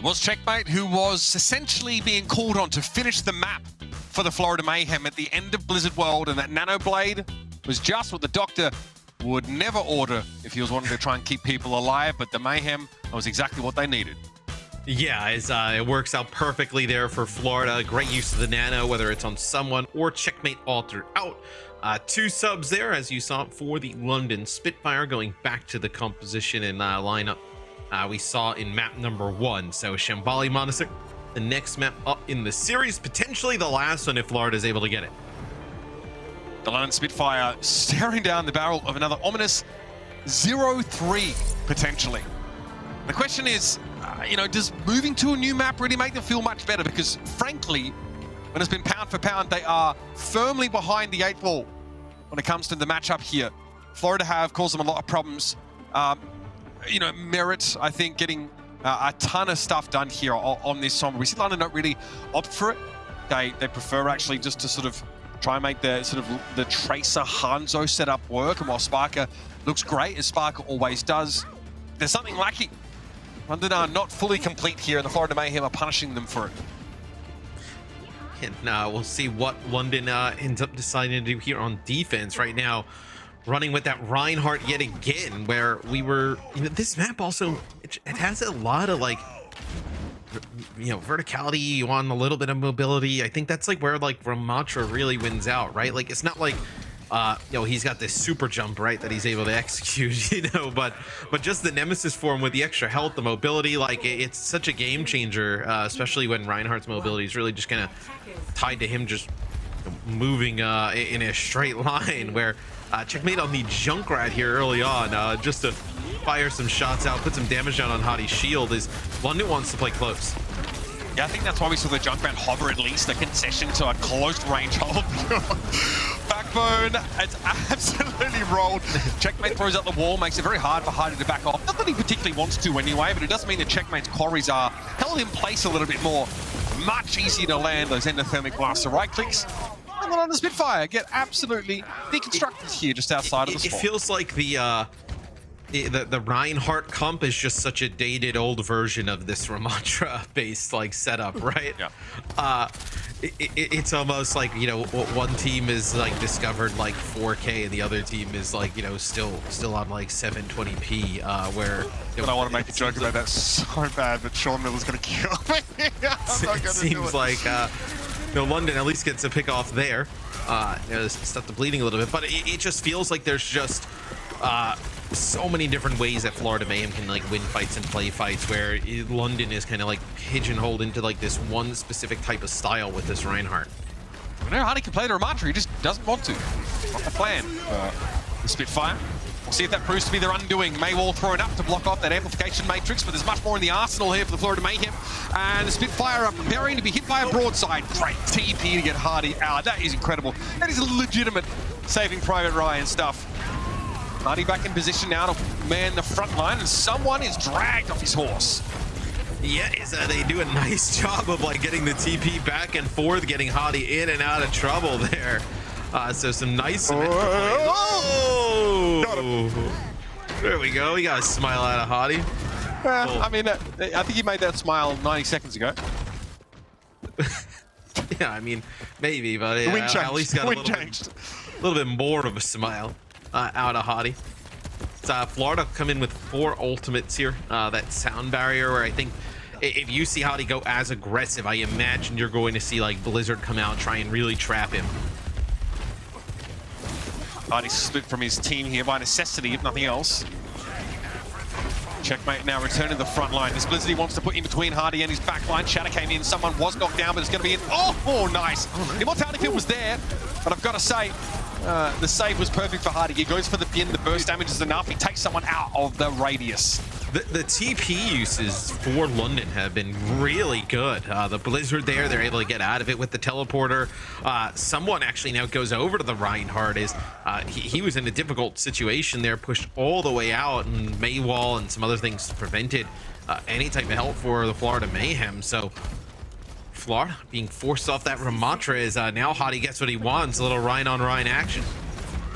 Was Checkmate, who was essentially being called on to finish the map for the Florida Mayhem at the end of Blizzard World, and that Nano Blade was just what the Doctor would never order if he was wanting to try and keep people alive, but the Mayhem, that was exactly what they needed. Yeah, it works out perfectly there for Florida. Great use of the Nano, whether it's on someone or Checkmate altered out. 2 subs there, as you saw, for the London Spitfire, going back to the composition and lineup we saw in map number 1. So Shambali Monastir, the next map up in the series, potentially the last one if Florida is able to get it. The London Spitfire staring down the barrel of another ominous 0-3, potentially. The question is, does moving to a new map really make them feel much better? Because frankly, when it's been pound for pound, they are firmly behind the 8 ball when it comes to the matchup here. Florida have caused them a lot of problems. Merit, I think, getting a ton of stuff done here on this song. We see London not really opt for it. They prefer actually just to sort of try and make the Tracer Hanzo setup work. And while Sparker looks great, as Sparker always does, there's something lacking. London are not fully complete here, and the Florida Mayhem are punishing them for it. And we'll see what London ends up deciding to do here on defense. Right now, running with that Reinhardt yet again, where we were, this map also, it has a lot of verticality. You want a little bit of mobility. I think that's like where Ramatra really wins out, right? Like, it's not like he's got this super jump, right, that he's able to execute, but just the nemesis form with the extra health, the mobility, it's such a game changer, especially when Reinhardt's mobility is really just kind of tied to him just moving in a straight line, where checkmate on the Junkrat here early on, just to fire some shots out, put some damage down on Hadi's shield, is London wants to play close. Yeah, I think that's why we saw the Junkrat hover at least, a concession to a close range hold. Backbone, it's absolutely rolled. Checkmate throws out the wall, makes it very hard for Hadi to back off. Not that he particularly wants to anyway, but it does mean that Checkmate's quarries are held in place a little bit more. Much easier to land those endothermic blasts. So right clicks, and then on the Spitfire get absolutely deconstructed here just outside of the spot. It feels like the Reinhardt comp is just such a dated old version of this Ramatra based setup, right? Yeah. It's almost like, one team is discovered 4K and the other team is still on 720p, where but I want to make a joke about that so bad, but Sean Miller's gonna kill me. It seems like London at least gets a pick off there. Stop the bleeding a little bit, but it just feels like there's just so many different ways that Florida Mayhem can win fights and play fights, where London is kind of pigeonholed into this one specific type of style with this Reinhardt. I know Hadi can play the Ramatra, he just doesn't want to. Not the plan. The Spitfire. We'll see if that proves to be their undoing. Maywall thrown up to block off that amplification matrix, but there's much more in the arsenal here for the Florida Mayhem. And the Spitfire are preparing to be hit by a broadside. Great TP to get Hadi out. That is incredible. That is legitimate Saving Private Ryan stuff. Hadi back in position now to man the front line, and someone is dragged off his horse. Yeah, they do a nice job of getting the TP back and forth, getting Hadi in and out of trouble there. So some nice. There we go. We got a smile out of Hadi. I mean, I think he made that smile 90 seconds ago. Yeah, I mean, maybe, but the wind changed. At least got a little bit more of a smile out of Hadi. Florida come in with 4 ultimates here. That sound barrier, where I think if you see Hadi go as aggressive, I imagine you're going to see Blizzard come out and try and really trap him. Hadi split from his team here by necessity, if nothing else. Checkmate now returning to the front line. This Blizzard he wants to put in between Hadi and his back line. Shatter came in, someone was knocked down, but it's going to be an... Oh, nice! The Immortality Field was there, but I've got to say, the save was perfect for Hadi. He goes for the pin, the burst damage is enough. He takes someone out of the radius. The TP uses for London have been really good. The Blizzard there, they're able to get out of it with the teleporter. Someone actually now goes over to the Reinhardt. He was in a difficult situation there, pushed all the way out, and Maywall and some other things prevented any type of help for the Florida Mayhem. So Florida being forced off that Ramatra is now Hadi gets what he wants, a little Rhine on Rhine action.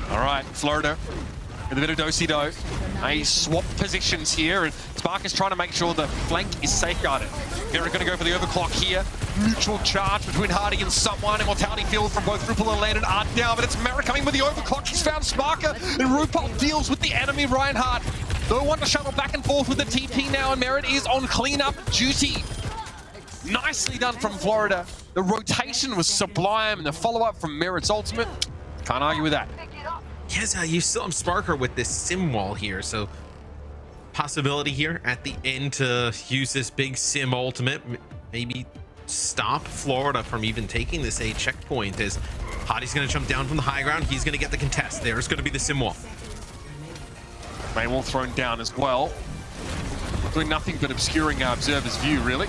All right, Florida with a bit of do-si-do. They swap positions here, and Spark is trying to make sure the flank is safeguarded. They're going to go for the overclock here. Mutual charge between Hadi and someone. Immortality Field from both Ripple and Landon are down, but it's Merrick coming with the overclock. He's found Sparker, and RuPaul deals with the enemy Reinhardt. No one to shuttle back and forth with the TP now, and Merritt is on cleanup duty. Nicely done from Florida. The rotation was sublime, and the follow-up from Merritt's ultimate Can't argue with that. Yes, you still have Sparker with this sim wall here, so possibility here at the end to use this big sim ultimate, maybe stop Florida from even taking this A checkpoint. As Hadi's going to jump down from the high ground, he's going to get the contest. There's going to be the sim wall. Maywall thrown down as well, doing nothing but obscuring our observer's view, really.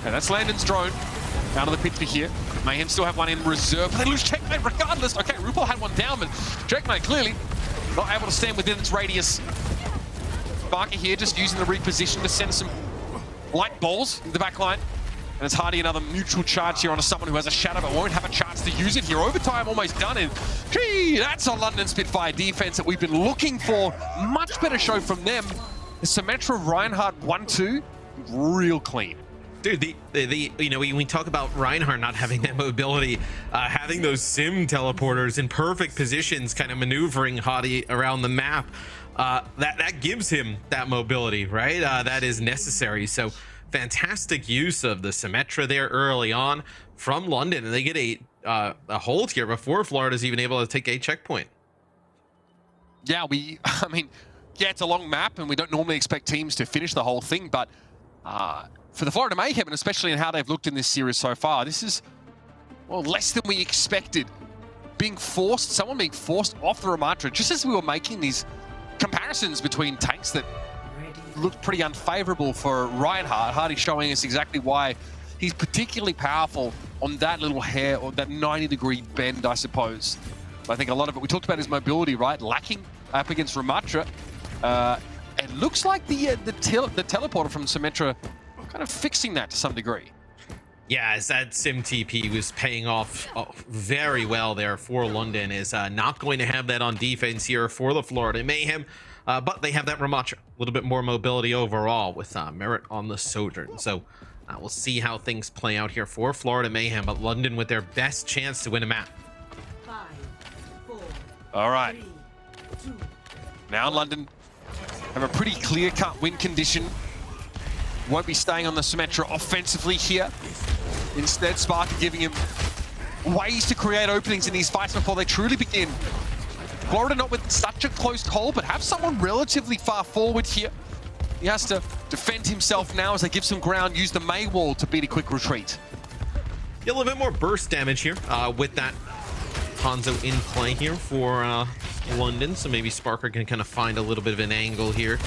And that's Landon's drone out of the picture here. Mayhem still have one in reserve, but they lose Checkmate regardless. Okay, RuPaul had one down, but Checkmate clearly not able to stand within its radius. Barker here just using the reposition to send some light balls in the back line. And it's Hardy another neutral charge here on someone who has a shadow but won't have a chance to use it here. Overtime almost done, and gee, that's a London Spitfire defense that we've been looking for. Much better show from them. The Symmetra Reinhardt 1-2, real clean. Dude, you know, when we talk about Reinhardt not having that mobility, having those sim teleporters in perfect positions, kind of maneuvering Hadi around the map, that gives him that mobility, right? That is necessary. So fantastic use of the Symmetra there early on from London, and they get a hold here before Florida's even able to take a checkpoint. Yeah, I mean, yeah, it's a long map, and we don't normally expect teams to finish the whole thing, but for the Florida Mayhem, and especially in how they've looked in this series so far, this is, well, less than we expected. Someone being forced off the Ramatra, just as we were making these comparisons between tanks that looked pretty unfavorable for Reinhardt. Hardy showing us exactly why he's particularly powerful on that little hair, or that 90-degree bend, I suppose. I think a lot of it, we talked about his mobility, right? Lacking up against Ramatra. It looks like the teleporter from Symmetra kind of fixing that to some degree. Yeah, as that sim TP was paying off very well there for London, is not going to have that on defense here for the Florida Mayhem, but they have that Ramatra, a little bit more mobility overall with Merit on the Sojourn. So we'll see how things play out here for Florida Mayhem, but London with their best chance to win a map. 5, 4, all right. 3, 2, now London have a pretty clear-cut win condition. Won't be staying on the Symmetra offensively here. Instead, Sparker giving him ways to create openings in these fights before they truly begin. Florida not with such a close hold, but have someone relatively far forward here. He has to defend himself now as they give some ground, use the May wall to beat a quick retreat. Yeah, a little bit more burst damage here with that Hanzo in play here for London, so maybe Sparker can kind of find a little bit of an angle here.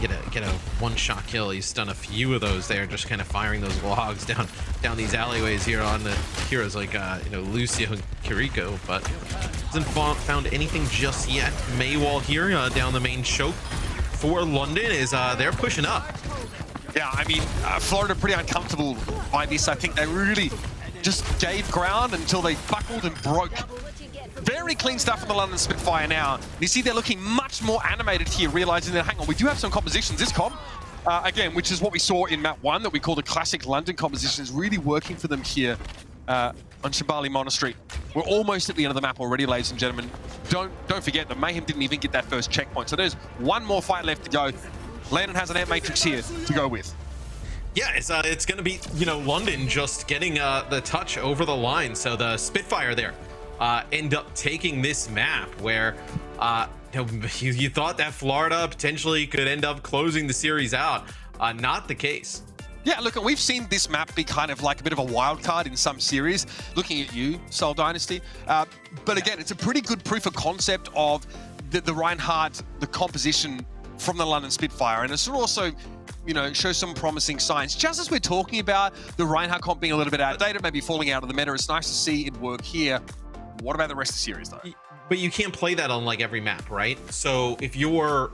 Get a one-shot kill. He's done a few of those there, just kind of firing those logs down these alleyways here on the heroes like you know, Lucio and Kiriko, but hasn't found anything just yet. Maywall here down the main choke for London is they're pushing up. Yeah, I mean, Florida pretty uncomfortable by this. I think they really just gave ground until they buckled and broke. Very clean stuff from the London Spitfire now. You see they're looking much more animated here, realizing that, hang on, we do have some compositions. This comp, again, which is what we saw in map 1 that we call the classic London composition, is really working for them here on Shambali Monastery. We're almost at the end of the map already, ladies and gentlemen. Don't forget that Mayhem didn't even get that first checkpoint, so there's one more fight left to go. Landon has an Ant Matrix here to go with. Yeah, it's going to be, you know, London just getting the touch over the line. So the Spitfire there end up taking this map where you thought that Florida potentially could end up closing the series out. Not the case. Yeah, look, we've seen this map be kind of like a bit of a wild card in some series, looking at you, Seoul Dynasty. But again, it's a pretty good proof of concept of the Reinhardt, the composition from the London Spitfire. And it's also, you know, shows some promising signs. Just as we're talking about the Reinhardt comp being a little bit outdated, maybe falling out of the meta, it's nice to see it work here. What about the rest of the series, though? But you can't play that on like every map, right? So if you're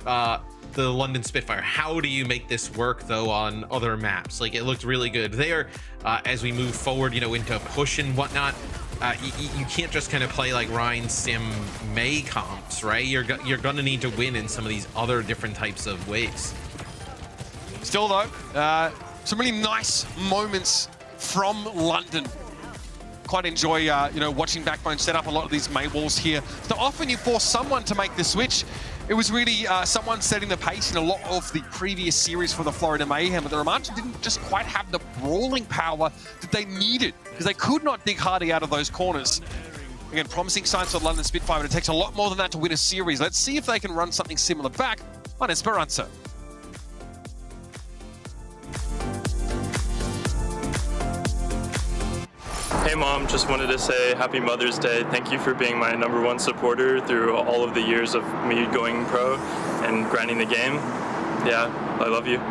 the London Spitfire, how do you make this work though on other maps? Like, it looked really good there. As we move forward, you know, into push and whatnot, you can't just kind of play like Ryan Sim May comps, right? You're gonna need to win in some of these other different types of ways. Still though, some really nice moments from London. Quite enjoy, you know, watching Backbone set up a lot of these May walls here. So often you force someone to make the switch. It was really someone setting the pace in a lot of the previous series for the Florida Mayhem, but the Ramatra didn't just quite have the brawling power that they needed because they could not dig Hardy out of those corners. Again, promising signs for London Spitfire, but it takes a lot more than that to win a series. Let's see if they can run something similar back on Esperanza. Hey Mom, just wanted to say Happy Mother's Day. Thank you for being my #1 supporter through all of the years of me going pro and grinding the game. Yeah, I love you.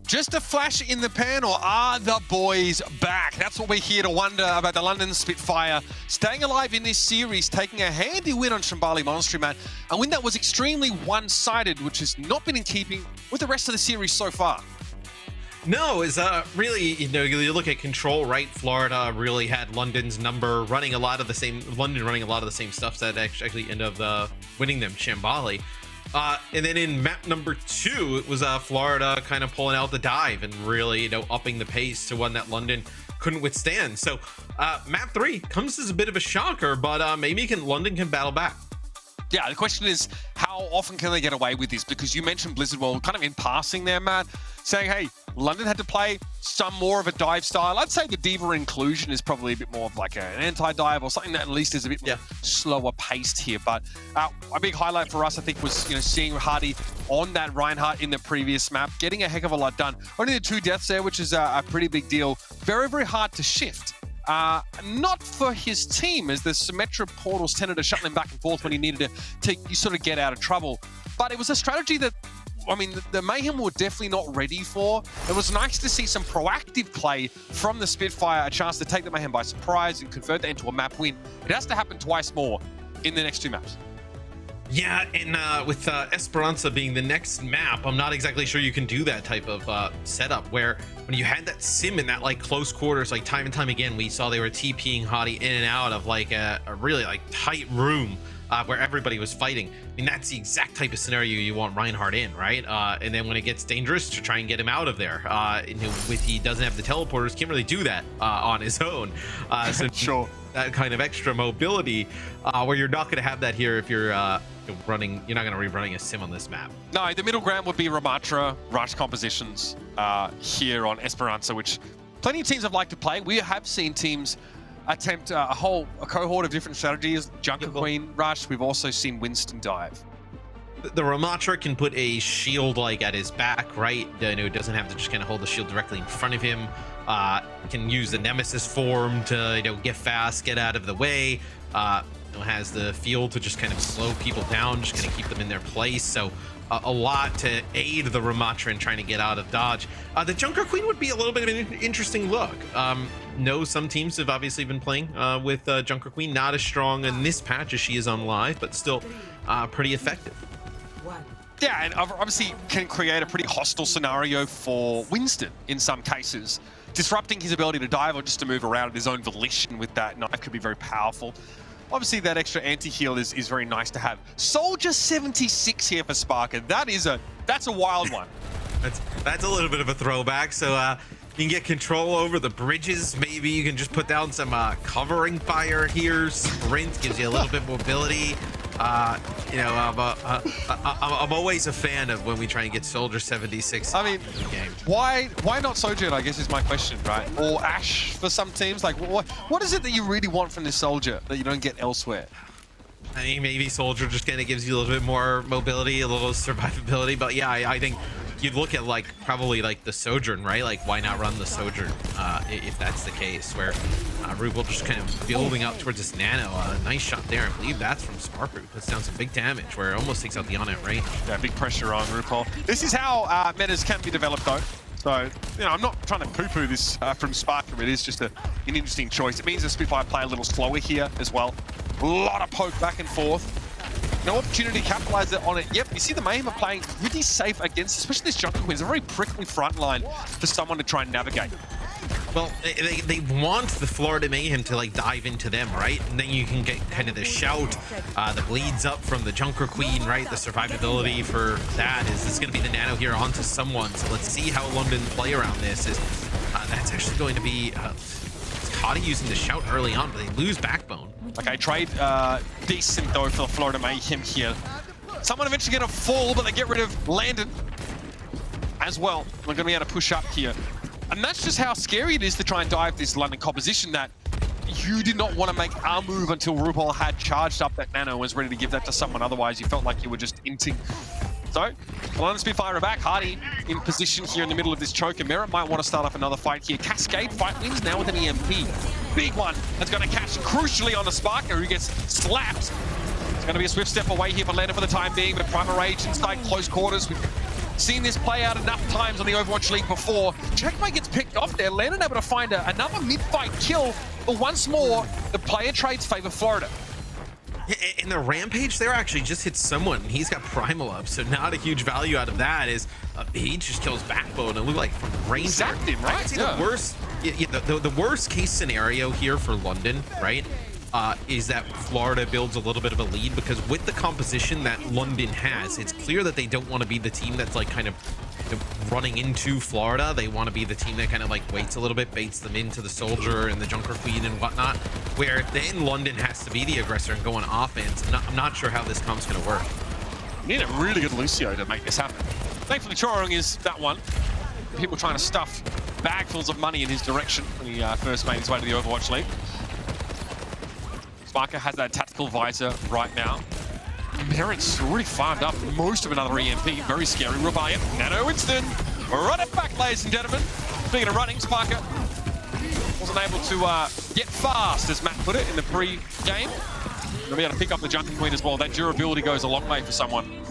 Just a flash in the pan, or are the boys back? That's what we're here to wonder about the London Spitfire. Staying alive in this series, taking a handy win on Shambali Monastery, man. A win that was extremely one-sided, which has not been in keeping with the rest of the series so far. No, is really, you look at control, right? Florida really had London's number, running a lot of the same stuff that actually ended up winning them, Shambali. And then in map number 2, it was Florida kind of pulling out the dive and really, upping the pace to one that London couldn't withstand. So map 3 comes as a bit of a shocker, but maybe London can battle back. Yeah, the question is, how often can they get away with this? Because you mentioned Blizzard World kind of in passing there, Matt, saying, hey, London had to play some more of a dive style. I'd say the Diva inclusion is probably a bit more of like an anti-dive or something that at least is a bit more slower paced here. But a big highlight for us, I think, was seeing Hardy on that Reinhardt in the previous map, getting a heck of a lot done. Only the 2 deaths there, which is a pretty big deal. Very, very hard to shift. Not for his team, as the Symmetra portals tended to shuttle him back and forth when he needed to sort of get out of trouble. But it was a strategy that, I mean, the Mayhem were definitely not ready for. It was nice to see some proactive play from the Spitfire, a chance to take the Mayhem by surprise and convert that into a map win. It has to happen twice more in the next 2 maps. Yeah, and with Esperanza being the next map, I'm not exactly sure you can do that type of setup where when you had that sim in that like close quarters, like time and time again, we saw they were TPing Hottie in and out of like a really like tight room where everybody was fighting. I mean, that's the exact type of scenario you want Reinhardt in, right? And then when it gets dangerous, to try and get him out of there. With he doesn't have the teleporters, can't really do that on his own. So Sure. That kind of extra mobility where you're not going to have that here if you're running. You're not going to be running a sim on this map. No, the middle ground would be Ramatra rush compositions here on Esperanza, which plenty of teams have liked to play. We have seen teams attempt a cohort of different strategies. Junker Queen rush. We've also seen Winston dive. The Ramatra can put a shield like at his back, right? It doesn't have to just kind of hold the shield directly in front of him. Can use the Nemesis form to get fast, get out of the way. Has the field to just kind of slow people down, just kind of keep them in their place. So a lot to aid the Ramatra in trying to get out of dodge. The Junker Queen would be a little bit of an interesting look. No, some teams have obviously been playing with Junker Queen, not as strong in this patch as she is on live, but still pretty effective. Yeah, and obviously can create a pretty hostile scenario for Winston in some cases. Disrupting his ability to dive or just to move around at his own volition with that knife could be very powerful. Obviously, that extra anti-heal is very nice to have. Soldier 76 here for Sparker. That's a wild one. That's a little bit of a throwback. So you can get control over the bridges. Maybe you can just put down some covering fire here. Sprint gives you a little bit mobility. I'm always a fan of when we try and get Soldier 76. I mean, game. why not Sojourn, I guess, is my question, right? Or Ash for some teams. Like, what is it that you really want from this Soldier that you don't get elsewhere? I mean, maybe Soldier just kind of gives you a little bit more mobility, a little survivability. But yeah, I think you'd look at like probably like the Sojourn, right? Like, why not run the Sojourn if that's the case? Where Rupal just kind of building up towards this Nano. Nice shot there. I believe that's from Sparker, who puts down some big damage where it almost takes out the on-out range. Yeah, big pressure on Rupal. This is how metas can be developed, though. So, I'm not trying to poo-poo this from Sparker. It is just an interesting choice. It means the Spitfire play a little slower here as well. A lot of poke back and forth. No opportunity to capitalize on it. Yep, you see the Mayhem are playing really safe against, especially this Junker Queen. It's a very prickly front line for someone to try and navigate. Well, they want the Florida Mayhem to like dive into them, right? And then you can get kind of the shout, the bleeds up from the Junker Queen, right? The survivability for that is it's going to be the Nano here onto someone. So let's see how London play around this. That's actually going to be Hottie using the shout early on, but they lose backbone. Okay, trade decent though for the Florida Mayhem here. Someone eventually going to fall, but they get rid of Landon as well. We're going to be able to push up here. And that's just how scary it is to try and dive this London composition, that you did not want to make our move until Rupal had charged up that Nano and was ready to give that to someone. Otherwise, you felt like you were just inting. So, the London Spitfire are back. Hottie in position here in the middle of this choke. And Merit might want to start off another fight here. Cascade fight wins now with an EMP. Big one. That's going to catch crucially on the Sparker, who gets slapped. It's going to be a swift step away here for Landon for the time being, but Primal Rage inside close quarters. We've seen this play out enough times on the Overwatch League before. Checkmate gets picked off there. Landon able to find another mid-fight kill, but once more, the player trades favor Florida. In the Rampage there actually just hit someone. He's got Primal up, so not a huge value out of that. Is he just kills Backbone and look like from range. Zapped him, right? I see the worst. The worst case scenario here for London, right, is that Florida builds a little bit of a lead, because with the composition that London has, it's clear that they don't want to be the team that's like kind of running into Florida. They want to be the team that kind of like waits a little bit, baits them into the Soldier and the Junker Queen and whatnot, where then London has to be the aggressor and go on offense. I'm not sure how this comp's going to work. You need a really good Lucio to make this happen. Thankfully, Chorong is that one. People trying to stuff bagfuls of money in his direction when he first made his way to the Overwatch League. Sparker has that tactical visor right now. Merit's already farmed up most of another EMP. Very scary. Rebellion. Nano Winston. Run it back, ladies and gentlemen. Speaking of running, Sparker wasn't able to Get fast, as Matt put it in the pre-game. You'll be able to pick up the Junkie Queen as well. That durability goes a long way for someone.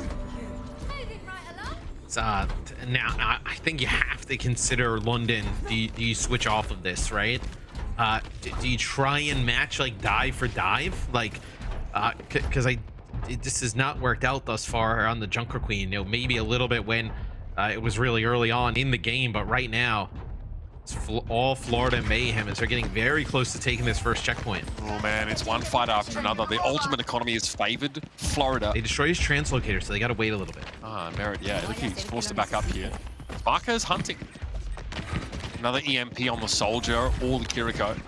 Now, I think you have to consider London. Do you switch off of this, right? Do you try and match like dive for dive? Like, because this has not worked out thus far on the Junker Queen. You know, maybe a little bit when it was really early on in the game, but right now it's all Florida Mayhem as they're getting very close to taking this first checkpoint. Oh man, it's one fight after another. The ultimate economy has favored Florida. They destroy his translocator, so they got to wait a little bit. Ah, Merit, yeah, look, he's forced to back up here. Barker's hunting. Another EMP on the Soldier or the Kiriko.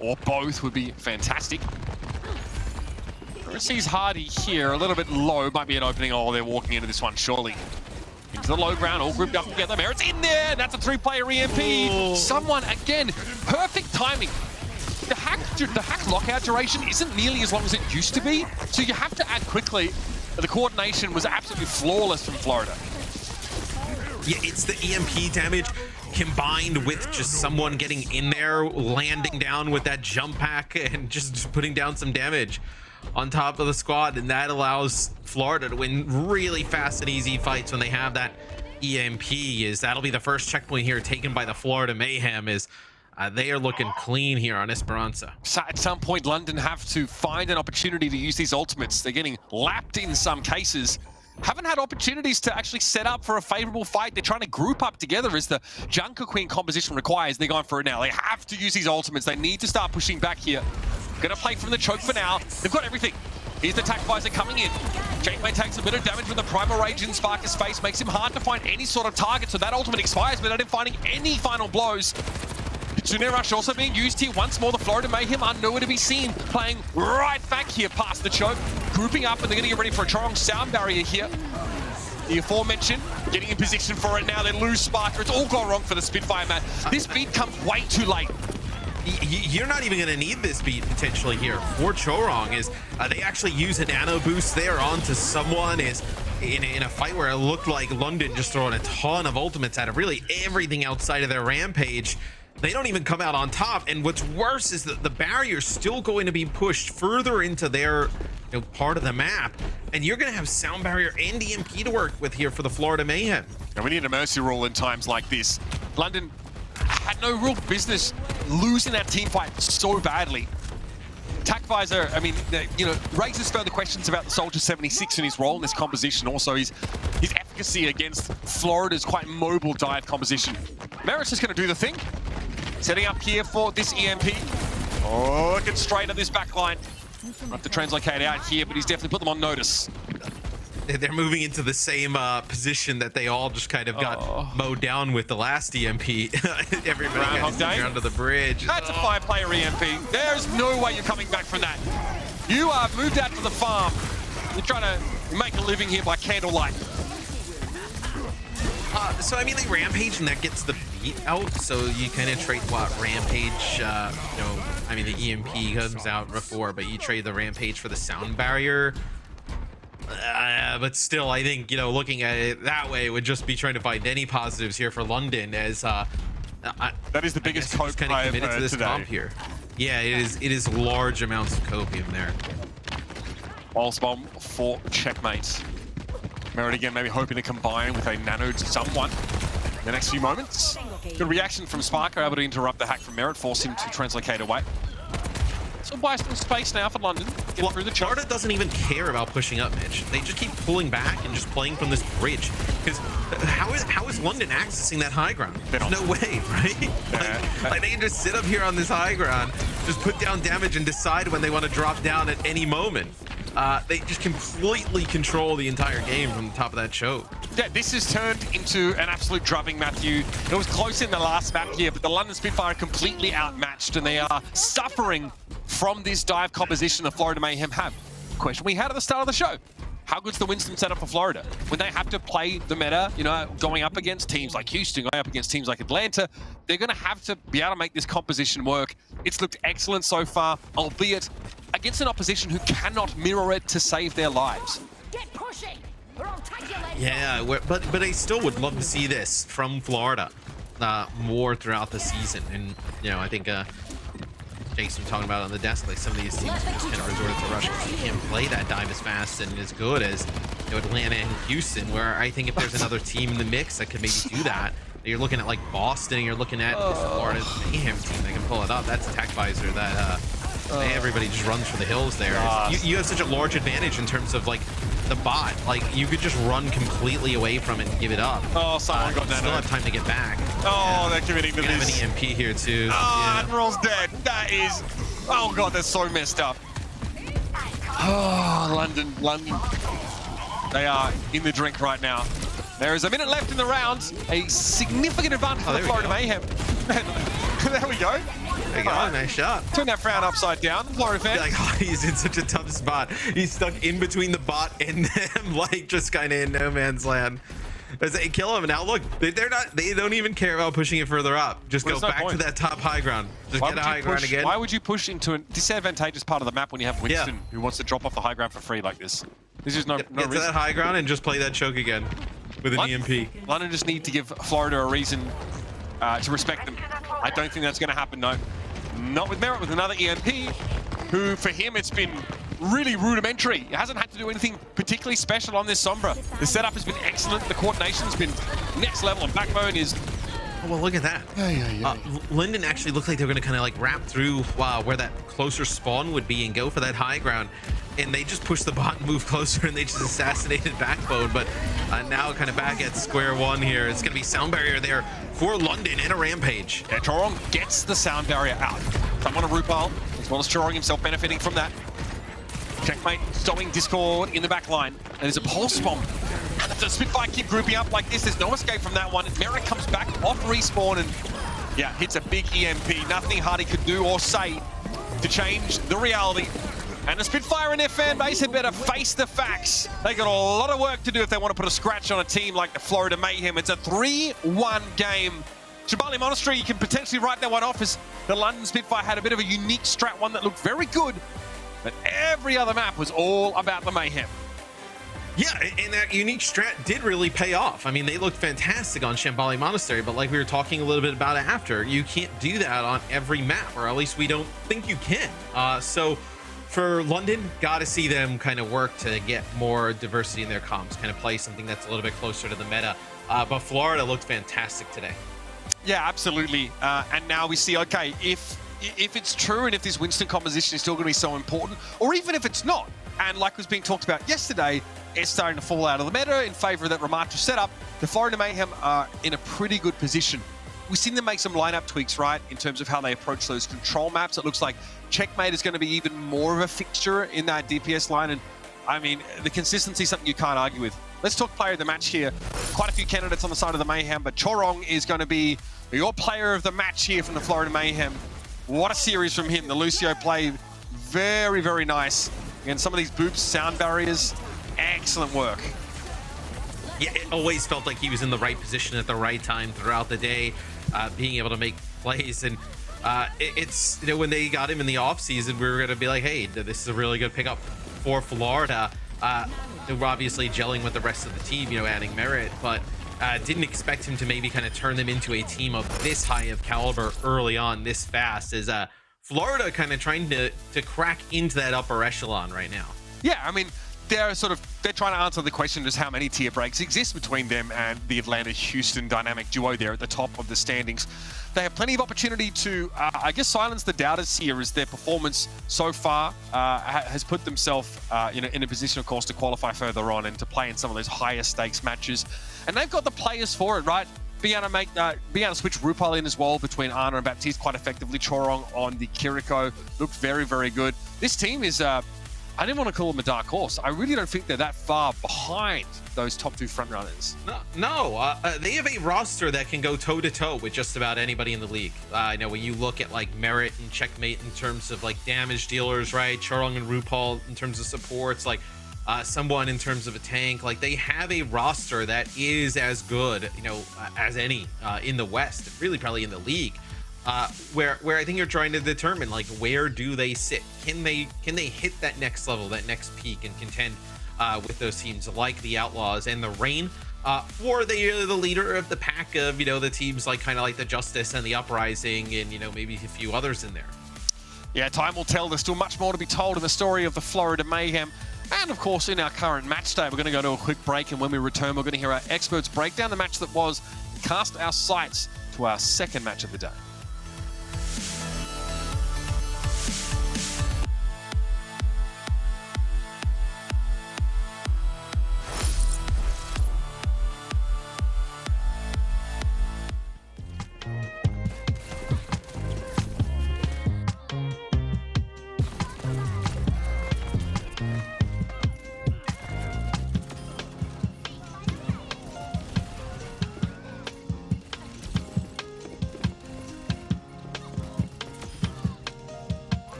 Or both would be fantastic. Sees Hardy here, a little bit low. Might be an opening. Oh, they're walking into this one, surely. Into the low ground, all grouped up together. Merit's in there, and that's a 3-player EMP. Oh. Someone, again, perfect timing. The hack lockout duration isn't nearly as long as it used to be, so you have to act quickly. The coordination was absolutely flawless from Florida. Yeah, it's the EMP damage combined with just someone getting in there, landing down with that jump pack, and just putting down some damage on top of the squad, and that allows Florida to win really fast and easy fights when they have that EMP. That'll be the first checkpoint here taken by the Florida Mayhem. They are looking clean here on Esperanza. So at some point, London have to find an opportunity to use these ultimates. They're getting lapped in some cases. Haven't had opportunities to actually set up for a favorable fight. They're trying to group up together as the Junker Queen composition requires. They're going for it now. They have to use these ultimates. They need to start pushing back here. Gonna play from the choke for now. They've got everything. Here's the attack visor coming in. Janeway takes a bit of damage with the Primal Rage in Sparker's face. Makes him hard to find any sort of target, so that ultimate expires without him finding any final blows. Kitsune Rush also being used here once more. The Florida Mayhem are nowhere to be seen. Playing right back here past the choke. Grouping up, and they're gonna get ready for a strong sound barrier here. The aforementioned, getting in position for it now. They lose Sparker. It's all gone wrong for the Spitfire, man. This beat comes way too late. You're not even going to need this beat potentially here for Chorong. They actually use a nano boost there onto someone is in a fight where it looked like London just throwing a ton of ultimates at really everything outside of their rampage. They don't even come out on top, and what's worse is that the barrier's still going to be pushed further into their part of the map, and you're going to have sound barrier and EMP to work with here for the Florida Mayhem. And we need a mercy rule in times like this. London had no real business losing that team fight so badly. Attack visor, I mean, raises further questions about the Soldier 76 and his role in this composition. Also, his efficacy against Florida's quite mobile dive composition. Merit's just going to do the thing. Setting up here for this EMP. Oh, looking straight at this back line. We'll have to translocate out here, but he's definitely put them on notice. They're moving into the same position that they all just kind of got mowed down with the last EMP. Everybody got down to the bridge. That's a 5-player EMP. There's no way you're coming back from that. You are moved out to the farm. You're trying to make a living here by candlelight. So I mean, they rampage and that gets the beat out. So you kind of trade what rampage. I mean, the EMP comes out before, but you trade the rampage for the sound barrier. But still, I think, looking at it that way would just be trying to find any positives here for London, as that is the biggest cope kind of committed to this today. comp here. Yeah, it is large amounts of copium there. Pulse bomb for checkmate. Merit again, maybe hoping to combine with a nano to someone in the next few moments. Good reaction from Sparker, able to interrupt the hack from Merit, force him to translocate away. So buy some space now for London. Get through the choke. Florida doesn't even care about pushing up, Mitch. They just keep pulling back and just playing from this bridge. Because how is London accessing that high ground? There's no way, right? Like they can just sit up here on this high ground, just put down damage and decide when they want to drop down at any moment. They just completely control the entire game from the top of that choke. Yeah, this has turned into an absolute drubbing, Matthew. It was close in the last map here, but the London Spitfire are completely outmatched, and they are suffering from this dive composition the Florida Mayhem have. Question we had at the start of the show. How good's the Winston setup for Florida? When they have to play the meta, going up against teams like Houston, going up against teams like Atlanta, they're going to have to be able to make this composition work. It's looked excellent so far, albeit against an opposition who cannot mirror it to save their lives. Get pushing! Or I'll take your legs. Yeah, but I still would love to see this from Florida more throughout the season. And, I think Jason talking about on the desk, like some of these teams just kind of resorted to rush because you can't play that dive as fast and as good as Atlanta and Houston, where I think if there's another team in the mix that could maybe do that, you're looking at like Boston, you're looking at the Florida Mayhem team that can pull it up. That's Tech Visor that everybody just runs for the hills there. You have such a large advantage in terms of like the bot. Like you could just run completely away from it and give it up. Oh, someone got that. Still have time to get back. Oh, they're committing to this. Have an EMP here too. Oh, Admiral's dead. That is. Oh god, that's so messed up. Oh, London. They are in the drink right now. There is a minute left in the round. A significant advantage for the Florida Mayhem. There we go. There you go, nice shot. Turn that frown upside down, Florida fan. Like, oh, he's in such a tough spot. He's stuck in between the bot and them, like just kind of in no man's land. As they kill him, now look, they don't even care about pushing it further up. Just go back to that top high ground. Just get a high ground again. Why would you push into a disadvantageous part of the map when you have Winston who wants to drop off the high ground for free like this? There's just no get reason. to that high ground and just play that choke again with an EMP. London just need to give Florida a reason to respect them. I don't think that's going to happen, no. Not with Merit, with another EMP, who for him it's been really rudimentary. He hasn't had to do anything particularly special on this Sombra. The setup has been excellent. The coordination's been next level, and Backbone is... Oh, well, look at that. Linden actually looked like they were going to kind of like wrap through where that closer spawn would be and go for that high ground. And they just pushed the bot and moved closer, and they just assassinated Backbone. But now kind of back at square one here. It's going to be sound barrier there for London and a Rampage. Yeah, Chorong gets the sound barrier out. Someone a Rupal, as well as Chorong himself benefiting from that. Checkmate stowing Discord in the back line. And there's a pulse bomb. And if the Spitfire keep grouping up like this, there's no escape from that one. Merrick comes back off respawn and hits a big EMP. Nothing Hardy could do or say to change the reality. And the Spitfire and their fan base had better face the facts. They got a lot of work to do if they want to put a scratch on a team like the Florida Mayhem. It's a 3-1 game. Shambali Monastery, you can potentially write that one off as the London Spitfire had a bit of a unique strat, one that looked very good. But every other map was all about the Mayhem. Yeah, and that unique strat did really pay off. I mean, they looked fantastic on Shambali Monastery, but like we were talking a little bit about after, you can't do that on every map, or at least we don't think you can. So for London, got to see them kind of work to get more diversity in their comps, kind of play something that's a little bit closer to the meta. But Florida looked fantastic today. Yeah, absolutely. And now we see, okay, if it's true and if this Winston composition is still going to be so important, or even if it's not, and like was being talked about yesterday, it's starting to fall out of the meta in favor of that Ramatra setup, the Florida Mayhem are in a pretty good position. We've seen them make some lineup tweaks, right, in terms of how they approach those control maps. It looks like Checkmate is going to be even more of a fixture in that DPS line, and I mean, the consistency is something you can't argue with. Let's talk player of the match here. Quite a few candidates on the side of the Mayhem, but Chorong is going to be your player of the match here from the Florida Mayhem. What a series from him. The Lucio play, very, very nice. Again, some of these boops, sound barriers, excellent work. Yeah, it always felt like he was in the right position at the right time throughout the day, being able to make plays. And it's, you know, when they got him in the offseason, we were going to be like, hey, this is a really good pickup for Florida. We're obviously gelling with the rest of the team, you know, adding merit, but didn't expect him to maybe kind of turn them into a team of this high of caliber early on, this fast, as Florida kind of trying to crack into that upper echelon right now. Yeah, I mean, they're trying to answer the question just how many tier breaks exist between them and the Atlanta-Houston dynamic duo there at the top of the standings. They have plenty of opportunity to, I guess, silence the doubters here, as their performance so far has put themselves in a position, of course, to qualify further on and to play in some of those higher stakes matches. And they've got the players for it, right? Being able to switch Rupal in as well between Ana and Baptiste quite effectively. Chorong on the Kiriko looked very, very good. This team is, I didn't want to call them a dark horse. I really don't think they're that far behind those top two frontrunners. No, they have a roster that can go toe-to-toe with just about anybody in the league. I know when you look at like Merit and Checkmate in terms of like damage dealers, right? Chorong and Rupal in terms of supports, like someone in terms of a tank, like they have a roster that is as good, you know, as any in the West, really probably in the league. Where I think you're trying to determine, like, where do they sit? Can they hit that next level, that next peak, and contend with those teams like the Outlaws and the Reign, or they're the leader of the pack of, you know, the teams like kind of like the Justice and the Uprising and, you know, maybe a few others in there. Yeah, time will tell. There's still much more to be told in the story of the Florida Mayhem. And of course, in our current match day, we're going to go to a quick break. And when we return, we're going to hear our experts break down the match that was, cast our sights to our second match of the day.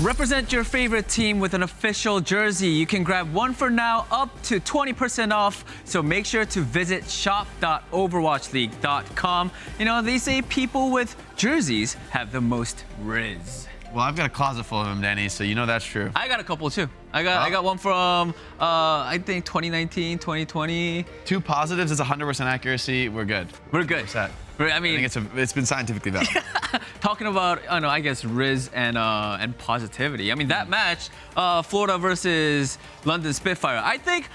Represent your favorite team with an official jersey. You can grab one for now up to 20% off. So make sure to visit shop.overwatchleague.com. You know, they say people with jerseys have the most riz. Well, I've got a closet full of them, Danny, so you know that's true. I got a couple too. I got one from I think 2019, 2020. 2 positives is 100% accuracy. We're good. We're good. Set. I mean, I think it's been scientifically valid. Talking about I guess riz and positivity. I mean that match, Florida versus London Spitfire. I think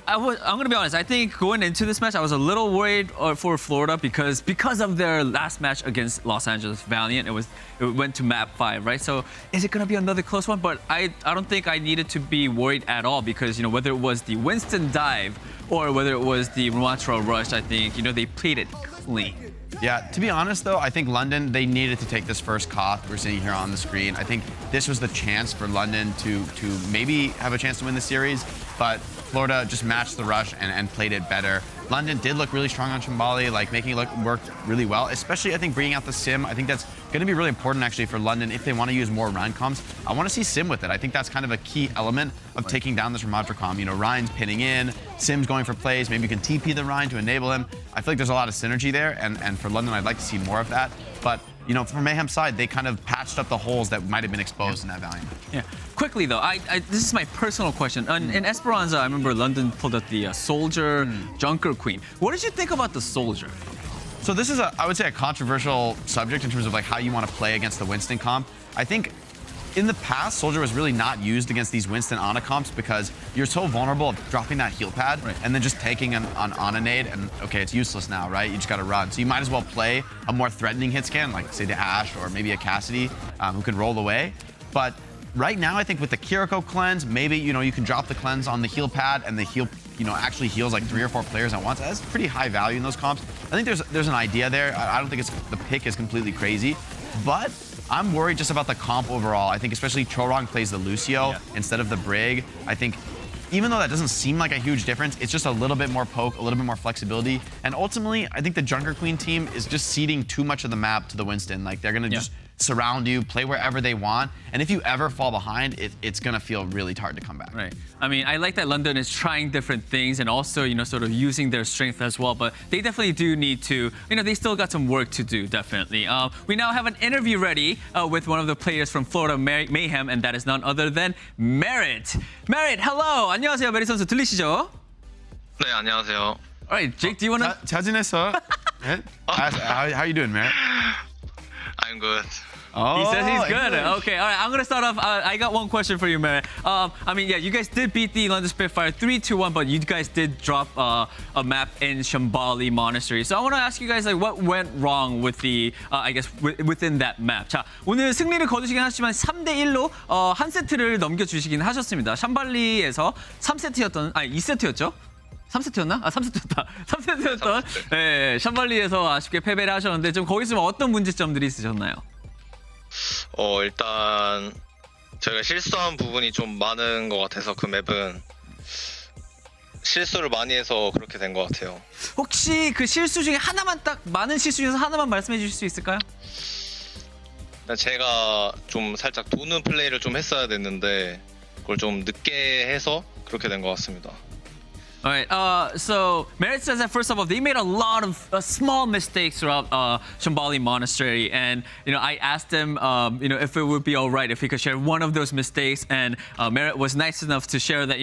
I'm gonna be honest. I think going into this match, I was a little worried for Florida because of their last match against Los Angeles Valiant. It went to map 5, right? So is it gonna be another close one? But I don't think I needed to be worried at all because whether it was the Winston dive or whether it was the Rumatra rush, I think they played it clean. Yeah, to be honest though, I think London, they needed to take this first Koth. We're seeing here on the screen. I think this was the chance for London to maybe have a chance to win the series, but Florida just matched the rush and played it better. London did look really strong on Shambali, like making it work really well, especially I think bringing out the Sim. I think that's going to be really important actually for London if they want to use more Ryan comps. I want to see Sim with it. I think that's kind of a key element of taking down this Ramadra comp. You know, Ryan's pinning in, Sim's going for plays, maybe you can TP the Ryan to enable him. I feel like there's a lot of synergy there, and for London, I'd like to see more of that. But you know, from Mayhem's side, they kind of patched up the holes that might have been exposed in that Valiant match. Yeah. Quickly though, this is my personal question. In Esperanza, I remember London pulled out the Soldier, Junker Queen. What did you think about the Soldier? So this is I would say a controversial subject in terms of like how you want to play against the Winston comp. I think in the past, Soldier was really not used against these Winston Ana comps because you're so vulnerable of dropping that heal pad and then just taking an Ana nade and okay, it's useless now, right? You just got to run. So you might as well play a more threatening hit scan, like say the Ashe or maybe a Cassidy who can roll away. But right now, I think with the Kiriko cleanse, maybe you can drop the cleanse on the heal pad and the heal actually heals like 3 or 4 players at once. That's pretty high value in those comps. I think there's an idea there. I don't think the pick is completely crazy, but I'm worried just about the comp overall. I think especially Chorong plays the Lucio instead of the Brig. I think even though that doesn't seem like a huge difference, it's just a little bit more poke, a little bit more flexibility. And ultimately, I think the Junker Queen team is just ceding too much of the map to the Winston. Like they're going to just surround you, play wherever they want. And if you ever fall behind, it's going to feel really hard to come back. Right. I mean, I like that London is trying different things and also, sort of using their strength as well. But they definitely do need to, they still got some work to do, definitely. We now have an interview ready with one of the players from Florida Mayhem, and that is none other than Merit. Merit, hello. 안녕하세요. 메릿 선수 들리시죠? 네, 안녕하세요. All right, Jake, do you want to... 잘 지냈어? How you doing, Merit? I'm good. Oh, he says he's good. English. Okay, all right. I'm gonna start off. I got one question for you, Merit. I mean, yeah, you guys did beat the London Spitfire 3-1, but you guys did drop a map in Shambali Monastery. So I want to ask you guys, like, what went wrong with the, I guess, within that map? 자, 오늘 승리를 거두시긴 하지만 3대1로 한 세트를 넘겨주시긴 하셨습니다. 샴발리에서 2세트였죠? 3세트였나? 3세트였다. 3세트였던 네, 샴발리에서 아쉽게 패배를 하셨는데 좀 거기서 어떤 문제점들이 있으셨나요? 일단 저희가 실수한 부분이 좀 많은 것 같아서 그 맵은 실수를 많이 해서 그렇게 된 것 같아요. 혹시 그 실수 중에 하나만 딱 많은 실수 중에서 하나만 말씀해 주실 수 있을까요? 제가 좀 살짝 도는 플레이를 좀 했어야 됐는데 그걸 좀 늦게 해서 그렇게 된 것 같습니다. All right. So Merit says that first of all, they made a lot of small mistakes throughout Shambali Monastery, and I asked him, if it would be all right if he could share one of those mistakes, and Merit was nice enough to share that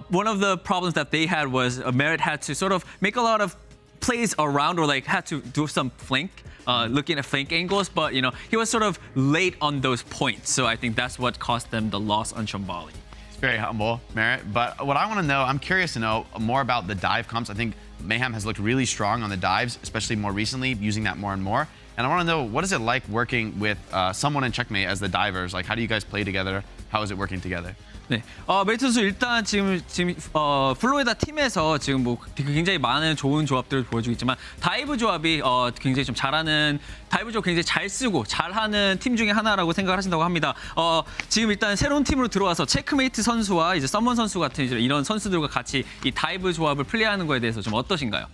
one of the problems that they had was Merit had to sort of make a lot of plays around or like had to do some flank. Looking at flank angles, but he was sort of late on those points, so I think that's what cost them the loss on Shambali. Very humble, Merit. But what I want to know, I'm curious to know more about the dive comps. I think Mayhem has looked really strong on the dives, especially more recently, using that more and more. And I want to know, what is it like working with someone in Checkmate as the divers? Like, how do you guys play together? How is it working together? 네, 메리트 선수 일단 지금 플로리다 팀에서 지금 뭐 굉장히 많은 좋은 조합들을 보여주고 있지만 다이브 조합이 굉장히 좀 잘하는 다이브 조합 굉장히 잘 쓰고 잘하는 팀 중에 하나라고 생각을 하신다고 합니다. 지금 일단 새로운 팀으로 들어와서 체크메이트 선수와 이제 썸먼 선수 같은 이런 선수들과 같이 이 다이브 조합을 플레이하는 거에 대해서 좀 어떠신가요?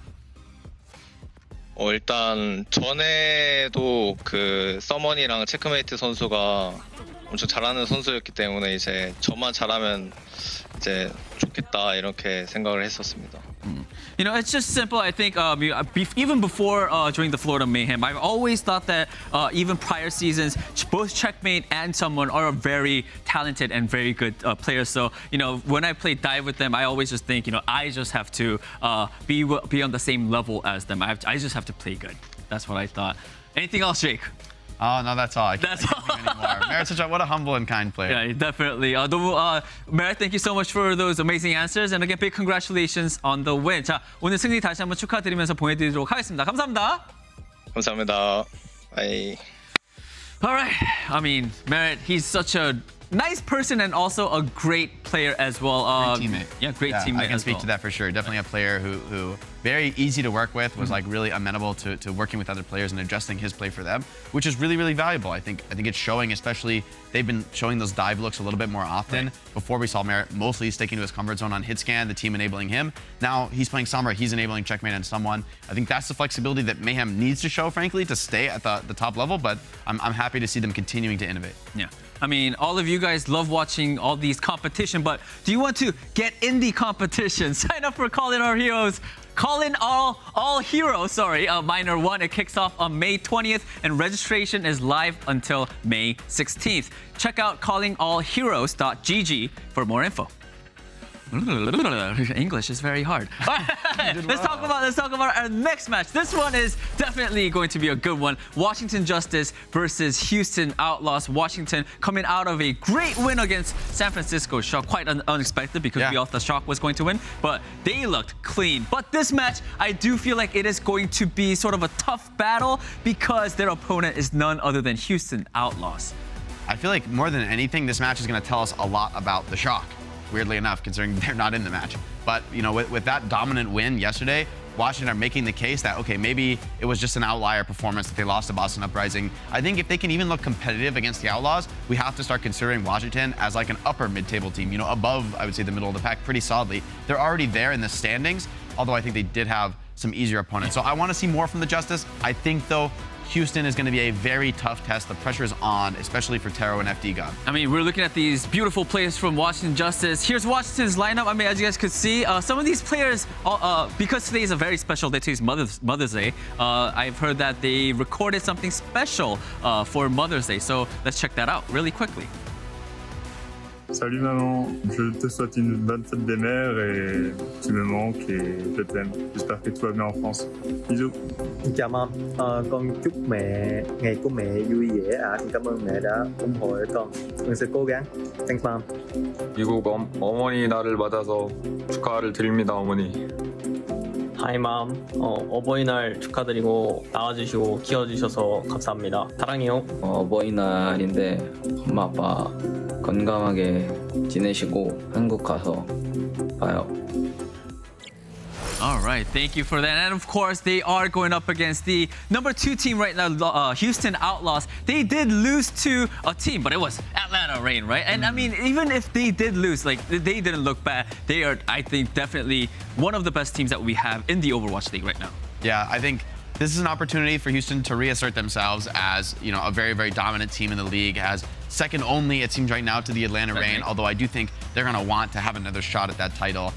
일단 전에도 그 서먼이랑 체크메이트 선수가 엄청 잘하는 선수였기 때문에 이제 저만 잘하면 이제 좋겠다 이렇게 생각을 했었습니다. It's just simple. I think even before joining the Florida Mayhem, I've always thought that even prior seasons, both Checkmate and someone are very talented and very good players. So, when I play dive with them, I always just think, I just have to be on the same level as them. I just have to play good. That's what I thought. Anything else, Jake? Oh, no, that's all. I can't think anymore. Merit's what a humble and kind player. Yeah, definitely. Merit, thank you so much for those amazing answers. And again, big congratulations on the win. 자, 오늘 승리 다시 한번 축하드리면서 보내드리도록 하겠습니다. 감사합니다. 감사합니다. Bye. All right. I mean, Merit, he's such a nice person and also a great player as well. Great teammate. Yeah, great teammate. I can speak to that for sure. Definitely a player who very easy to work with, was like really amenable to working with other players and adjusting his play for them, which is really, really valuable. I think it's showing, especially they've been showing those dive looks a little bit more often. Before we saw Merritt mostly sticking to his comfort zone on hit scan, the team enabling him. Now he's playing Sombra, he's enabling Checkmate and someone. I think that's the flexibility that Mayhem needs to show, frankly, to stay at the top level, but I'm happy to see them continuing to innovate. Yeah. I mean, all of you guys love watching all these competition, but do you want to get in the competition? Sign up for Call In Our Heroes. Call In All Heroes, sorry, Minor 1. It kicks off on May 20th, and registration is live until May 16th. Check out callingallheroes.gg for more info. English is very hard. Let's talk about our next match. This one is definitely going to be a good one. Washington Justice versus Houston Outlaws. Washington coming out of a great win against San Francisco Shock. Quite unexpected because we all thought Shock was going to win, but they looked clean. But this match, I do feel like it is going to be sort of a tough battle because their opponent is none other than Houston Outlaws. I feel like more than anything, this match is going to tell us a lot about the Shock. Weirdly enough, considering they're not in the match. But, you know, with that dominant win yesterday, Washington are making the case that, okay, maybe it was just an outlier performance that they lost to Boston Uprising. I think if they can even look competitive against the Outlaws, we have to start considering Washington as like an upper mid-table team, you know, above, I would say, the middle of the pack pretty solidly. They're already there in the standings, although I think they did have some easier opponents. So I want to see more from the Justice. I think, though, Houston is going to be a very tough test. The pressure is on, especially for Taro and FD God. I mean, we're looking at these beautiful players from Washington Justice. Here's Washington's lineup. I mean, as you guys could see, some of these players, because today is a very special day, today's Mother's Day, I've heard that they recorded something special for Mother's Day. So let's check that out really quickly. Salut maman, je te souhaite une bonne fête des mères et tu me manques et je t'aime. J'espère que tout va bien en France. Bisous. Chào mom, con chúc mẹ ngày của mẹ vui vẻ ạ. Con cảm ơn mẹ đã ủng hộ con. Con sẽ cố gắng. Thanks mom. 미국 어머니 날을 맞아서 축하를 드립니다 어머니. Hi mom, 어버이날 축하드리고 나와주시고 키워주셔서 감사합니다. 사랑해요. 어버이날인데 엄마 아빠 건강하게 지내시고 한국 가서 봐요. All right, thank you for that. And of course, they are going up against the number 2 team right now, Houston Outlaws. They did lose to a team, but it was Atlanta Reign, right? And I mean, even if they did lose, like they didn't look bad. They are, I think, definitely one of the best teams that we have in the Overwatch League right now. Yeah, I think this is an opportunity for Houston to reassert themselves as, you know, a very, very dominant team in the league, as second only, it seems right now, to the Atlanta Reign, although I do think they're going to want to have another shot at that title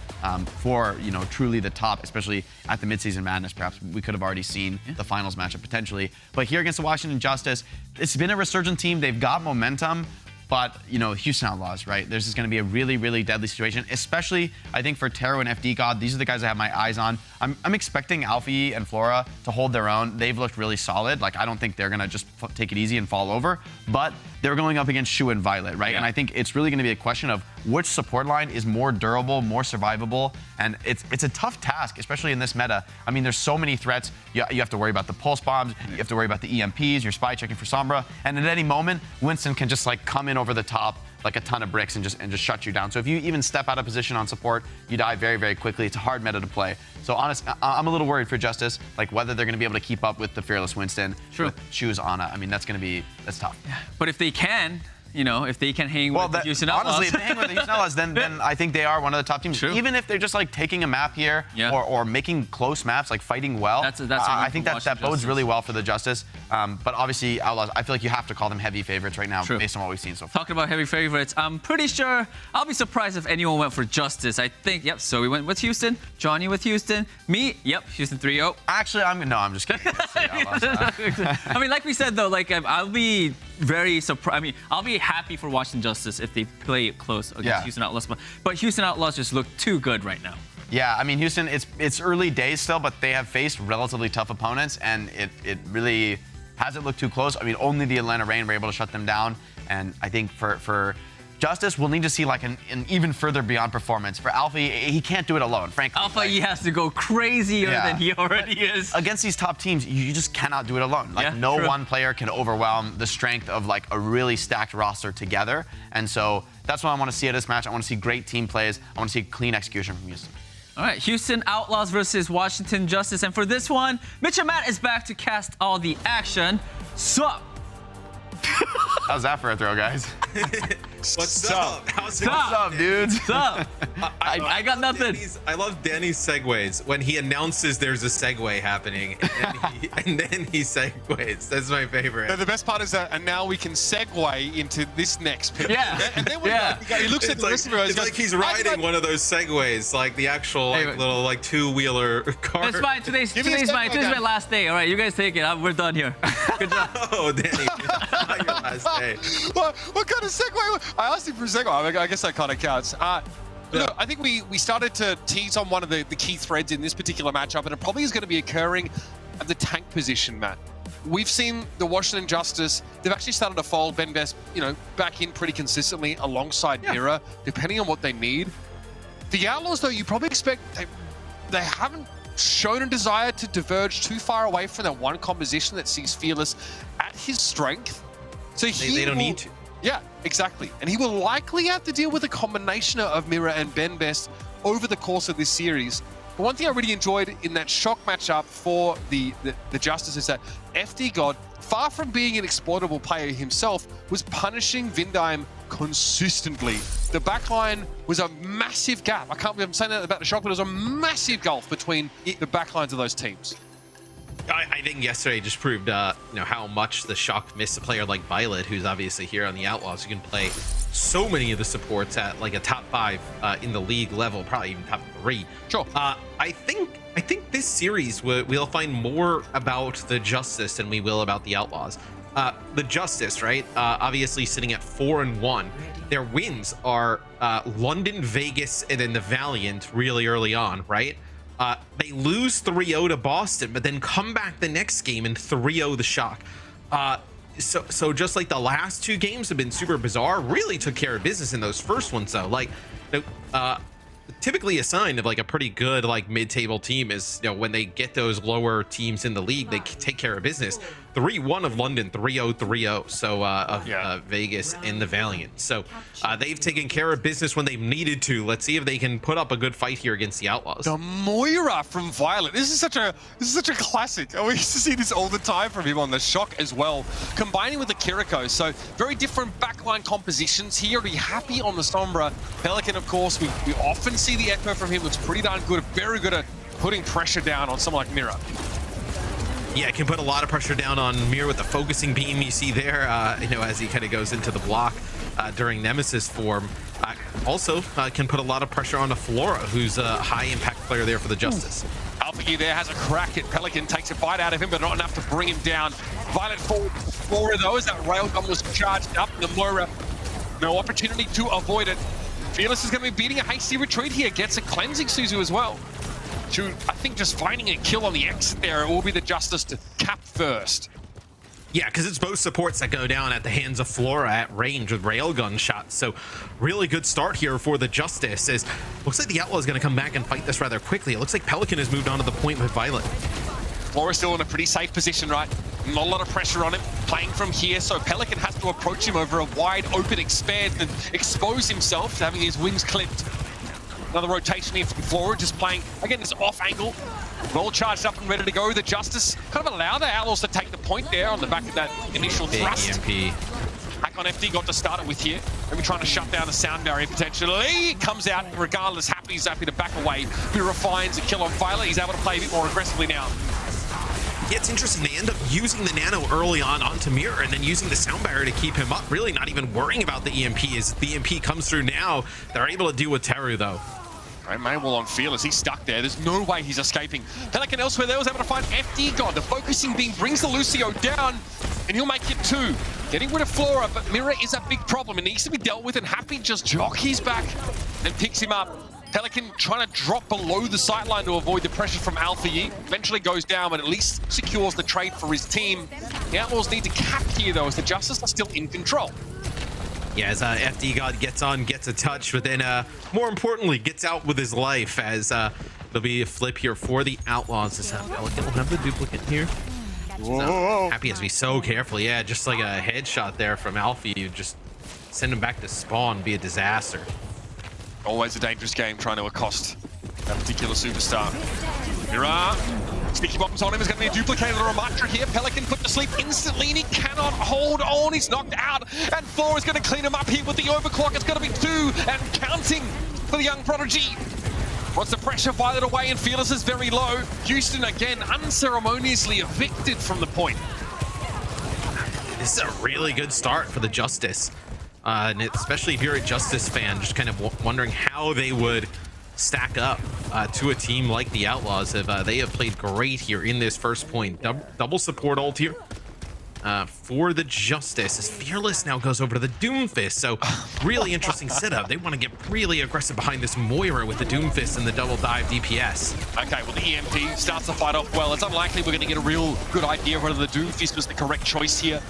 for, you know, truly the top, especially at the midseason madness. Perhaps we could have already seen the finals matchup potentially. But here against the Washington Justice, it's been a resurgent team. They've got momentum. But, you know, Houston Outlaws, right? This is going to be a really, really deadly situation, especially, I think, for Taro and FD God. These are the guys I have my eyes on. I'm expecting Alfie and Flora to hold their own. They've looked really solid. Like, I don't think they're going to just take it easy and fall over. But they're going up against Shu and Violet, right? Yeah. And I think it's really going to be a question of which support line is more durable, more survivable. And it's a tough task, especially in this meta. I mean, there's so many threats. You have to worry about the pulse bombs. You have to worry about the EMPs, your spy checking for Sombra. And at any moment, Winston can just, like, come in over the top like a ton of bricks and just shut you down. So if you even step out of position on support, you die very, very quickly. It's a hard meta to play. So honestly, I'm a little worried for Justice, like whether they're going to be able to keep up with the fearless Winston, with Shu's Ana. I mean, that's tough. Yeah. But if they can, you know, if they can hang with the Houston Outlaws. Honestly, if they hang with the Houston Outlaws, then I think they are one of the top teams. True. Even if they're just like taking a map here or making close maps, like fighting well, I think that bodes really well for the Justice. But obviously, Outlaws, I feel like you have to call them heavy favorites right now based on what we've seen so far. Talking about heavy favorites, I'm pretty sure I'll be surprised if anyone went for Justice. I think, so we went with Houston, Johnny with Houston, me, Houston 3-0. Actually, I'm just kidding. I mean, like we said, though, like I'll be very surprised. I mean, I'll be happy for Washington Justice if they play it close against Houston Outlaws. But Houston Outlaws just look too good right now. Yeah, I mean, Houston, it's early days still, but they have faced relatively tough opponents, and it really hasn't looked too close. I mean, only the Atlanta Reign were able to shut them down, and I think for Justice, we'll need to see like an even further beyond performance. For Alfie, he can't do it alone, frankly. Alpha, he has to go crazier than he already is. Against these top teams, you just cannot do it alone. Like no one player can overwhelm the strength of like a really stacked roster together. And so that's what I want to see at this match. I want to see great team plays. I want to see clean execution from Houston. All right, Houston Outlaws versus Washington Justice. And for this one, Mitch and Matt is back to cast all the action. Sup? How's that for a throw, guys? What's up? How's it What's up, dudes? What's up? I got nothing. I love Danny's segues when he announces there's a segue happening and then he segues. That's my favorite. The best part is that, and now we can segue into this next pick. Yeah. And then he looks at the listener. It's like he's riding one of those segways, like the actual little like two-wheeler car. It's fine. Today's my last day. All right, you guys take it. We're done here. Good job. Oh, Danny, not your last day. What kind of segue? I asked him for a segue. I mean, I guess that kind of counts. Look, I think we started to tease on one of the key threads in this particular matchup, and it probably is going to be occurring at the tank position, Matt. We've seen the Washington Justice. They've actually started to fold Ben Best, back in pretty consistently alongside Mira, depending on what they need. The Outlaws, though, you probably expect they haven't shown a desire to diverge too far away from that one composition that sees Fearless at his strength. So they don't need to. Yeah, exactly. And he will likely have to deal with a combination of Mira and Ben Best over the course of this series. But one thing I really enjoyed in that shock matchup for the Justice is that FD God, far from being an exploitable player himself, was punishing Vindime consistently. The backline was a massive gap. I can't believe I'm saying that about the shock, but it was a massive gulf between the backlines of those teams. I think yesterday just proved how much the shock missed a player like Violet, who's obviously here on the Outlaws, who can play so many of the supports at like a top 5 in the league level, probably even top 3. Sure. I think this series we'll find more about the Justice than we will about the Outlaws. The Justice, right? Obviously sitting at 4-1. Their wins are London, Vegas, and then the Valiant really early on, right? They lose 3-0 to Boston, but then come back the next game and 3-0 the Shock. So just like the last 2 games have been super bizarre, really took care of business in those first ones though. Like, typically a sign of like a pretty good like mid-table team is when they get those lower teams in the league, they take care of business. 3-1 of London, 3-0, 3-0. So of Vegas and the Valiant. So they've taken care of business when they've needed to. Let's see if they can put up a good fight here against the Outlaws. The Moira from Violet. This is such a classic. We used to see this all the time from him on the Shock as well, combining with the Kiriko. So very different backline compositions. He already happy on the Sombra. Pelican, of course, we often see the Echo from him. Looks pretty darn good. Very good at putting pressure down on someone like Mira. Yeah, it can put a lot of pressure down on Mir with the focusing beam you see there, as he kind of goes into the block during Nemesis form. Also can put a lot of pressure on Flora, who's a high impact player there for the Justice. Alpha there has a crack at Pelican, takes a bite out of him, but not enough to bring him down. Violet forward Flora though, as that railgun was charged up. The Moira, no opportunity to avoid it. Fearless is going to be beating a hasty retreat here, gets a cleansing Suzu as well. I think just finding a kill on the exit there, it will be the Justice to cap first. Yeah, because it's both supports that go down at the hands of Flora at range with railgun shots. So really good start here for the Justice. As looks like the Outlaw is going to come back and fight this rather quickly. It looks like Pelican has moved on to the point with Violet. Flora's still in a pretty safe position, right? Not a lot of pressure on him, playing from here, so Pelican has to approach him over a wide open expanse and expose himself to having his wings clipped. Another rotation here from Flora, just playing, again, this off angle. Well charged up and ready to go. The Justice kind of allow the Outlaws to take the point there on the back of that initial thrust. EMP. Hack on FD got to start it with here. Maybe trying to shut down the sound barrier potentially. Comes out regardless, he's happy to back away. He refines a kill on Violet. He's able to play a bit more aggressively now. Yeah, it's interesting. They end up using the nano early onto Mirror and then using the sound barrier to keep him up. Really not even worrying about the EMP. As the EMP comes through now, they're able to deal with Teru though. Manuel on Fearless, he's stuck there. There's no way he's escaping. Pelican elsewhere there was able to find FD God. The focusing beam brings the Lucio down, and he'll make it 2. Getting rid of Flora, but Mirror is a big problem. It needs to be dealt with, and Happy just jockeys back and picks him up. Pelican trying to drop below the sightline to avoid the pressure from Alpha Yi. Eventually goes down, but at least secures the trade for his team. The Outlaws need to cap here, though, as the Justice are still in control. Yeah, as FD God gets on, gets a touch, but then more importantly, gets out with his life as there'll be a flip here for the Outlaws. As Pelican will have the duplicate here. Happy has to be so careful. Yeah, just like a headshot there from Alfie. You just send him back to spawn, be a disaster. Always a dangerous game trying to accost that particular superstar. Mira, sticky bombs on him, is going to be duplicated on Ramatra here. Pelican put to sleep instantly, and he cannot hold on. He's knocked out, and 4 is going to clean him up here with the overclock. It's going to be 2 and counting for the young prodigy. Wants the pressure fired away, and Fearless is very low. Houston again unceremoniously evicted from the point. This is a really good start for the Justice. And especially if you're a Justice fan, just kind of wondering how they would stack up to a team like the Outlaws. If they have played great here in this first point. Double support ult here for the Justice as Fearless now goes over to the Doomfist. So really interesting setup. They want to get really aggressive behind this Moira with the Doomfist and the double dive DPS. Okay, well, the EMP starts the fight off well. It's unlikely we're going to get a real good idea of whether the Doomfist was the correct choice here.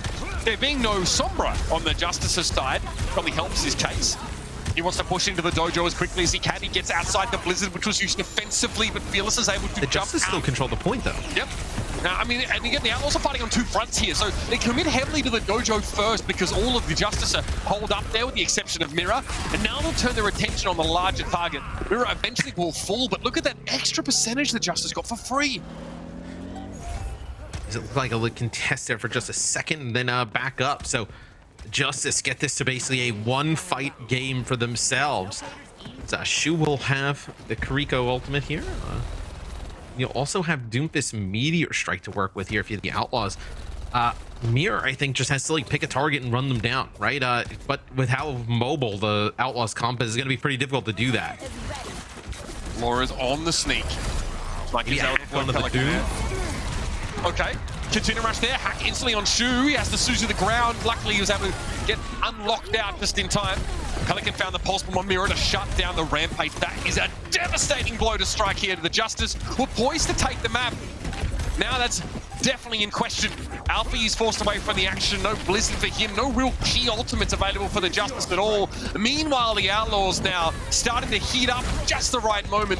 There being no Sombra on the Justice's side probably helps his case. He wants to push into the dojo as quickly as he can. He gets outside the Blizzard, which was used defensively, but Fearless is able to the jump Justice out. Still control the point, though. Yep. Now, I mean, and again, the Outlaws are fighting on 2 fronts here, so they commit heavily to the dojo first because all of the Justice are holed up there with the exception of Mira, and now they'll turn their attention on the larger target. Mira eventually will fall, but look at that extra percentage the Justice got for free. Does it look like a contest there for just a second and then back up? So Justice get this to basically a 1-fight game for themselves. So Shu will have the Kiriko ultimate here. You'll also have Doomfist Meteor Strike to work with here if you're the Outlaws. Mirror, I think, just has to pick a target and run them down, right? But with how mobile the Outlaws comp is going to be pretty difficult to do that. Laura's on the sneak. Okay, continue rush there, hack instantly on Shu. He has to Sue to the ground. Luckily, he was able to get unlocked out just in time. Pelican found the pulse bomb on Mirror to shut down the rampage. That is a devastating blow to strike here to the Justice, who are poised to take the map. Now that's definitely in question. Alfie is forced away from the action. No Blizzard for him. No real key ultimates available for the Justice at all. Meanwhile, the Outlaws now starting to heat up just the right moment.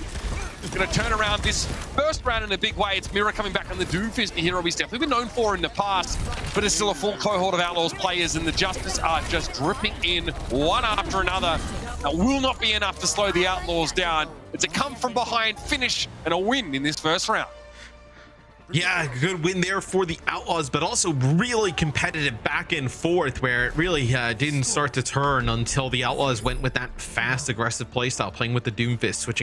Going to turn around this first round in a big way. It's Mira coming back on the Doomfist, the hero he's definitely been known for in the past, but it's still a full cohort of Outlaws players, and the Justice are just dripping in one after another. That will not be enough to slow the Outlaws down. It's a come from behind finish and a win in this first round. Yeah, good win there for the Outlaws, but also really competitive back and forth where it really didn't start to turn until the Outlaws went with that fast, aggressive playstyle, playing with the Doomfist, switching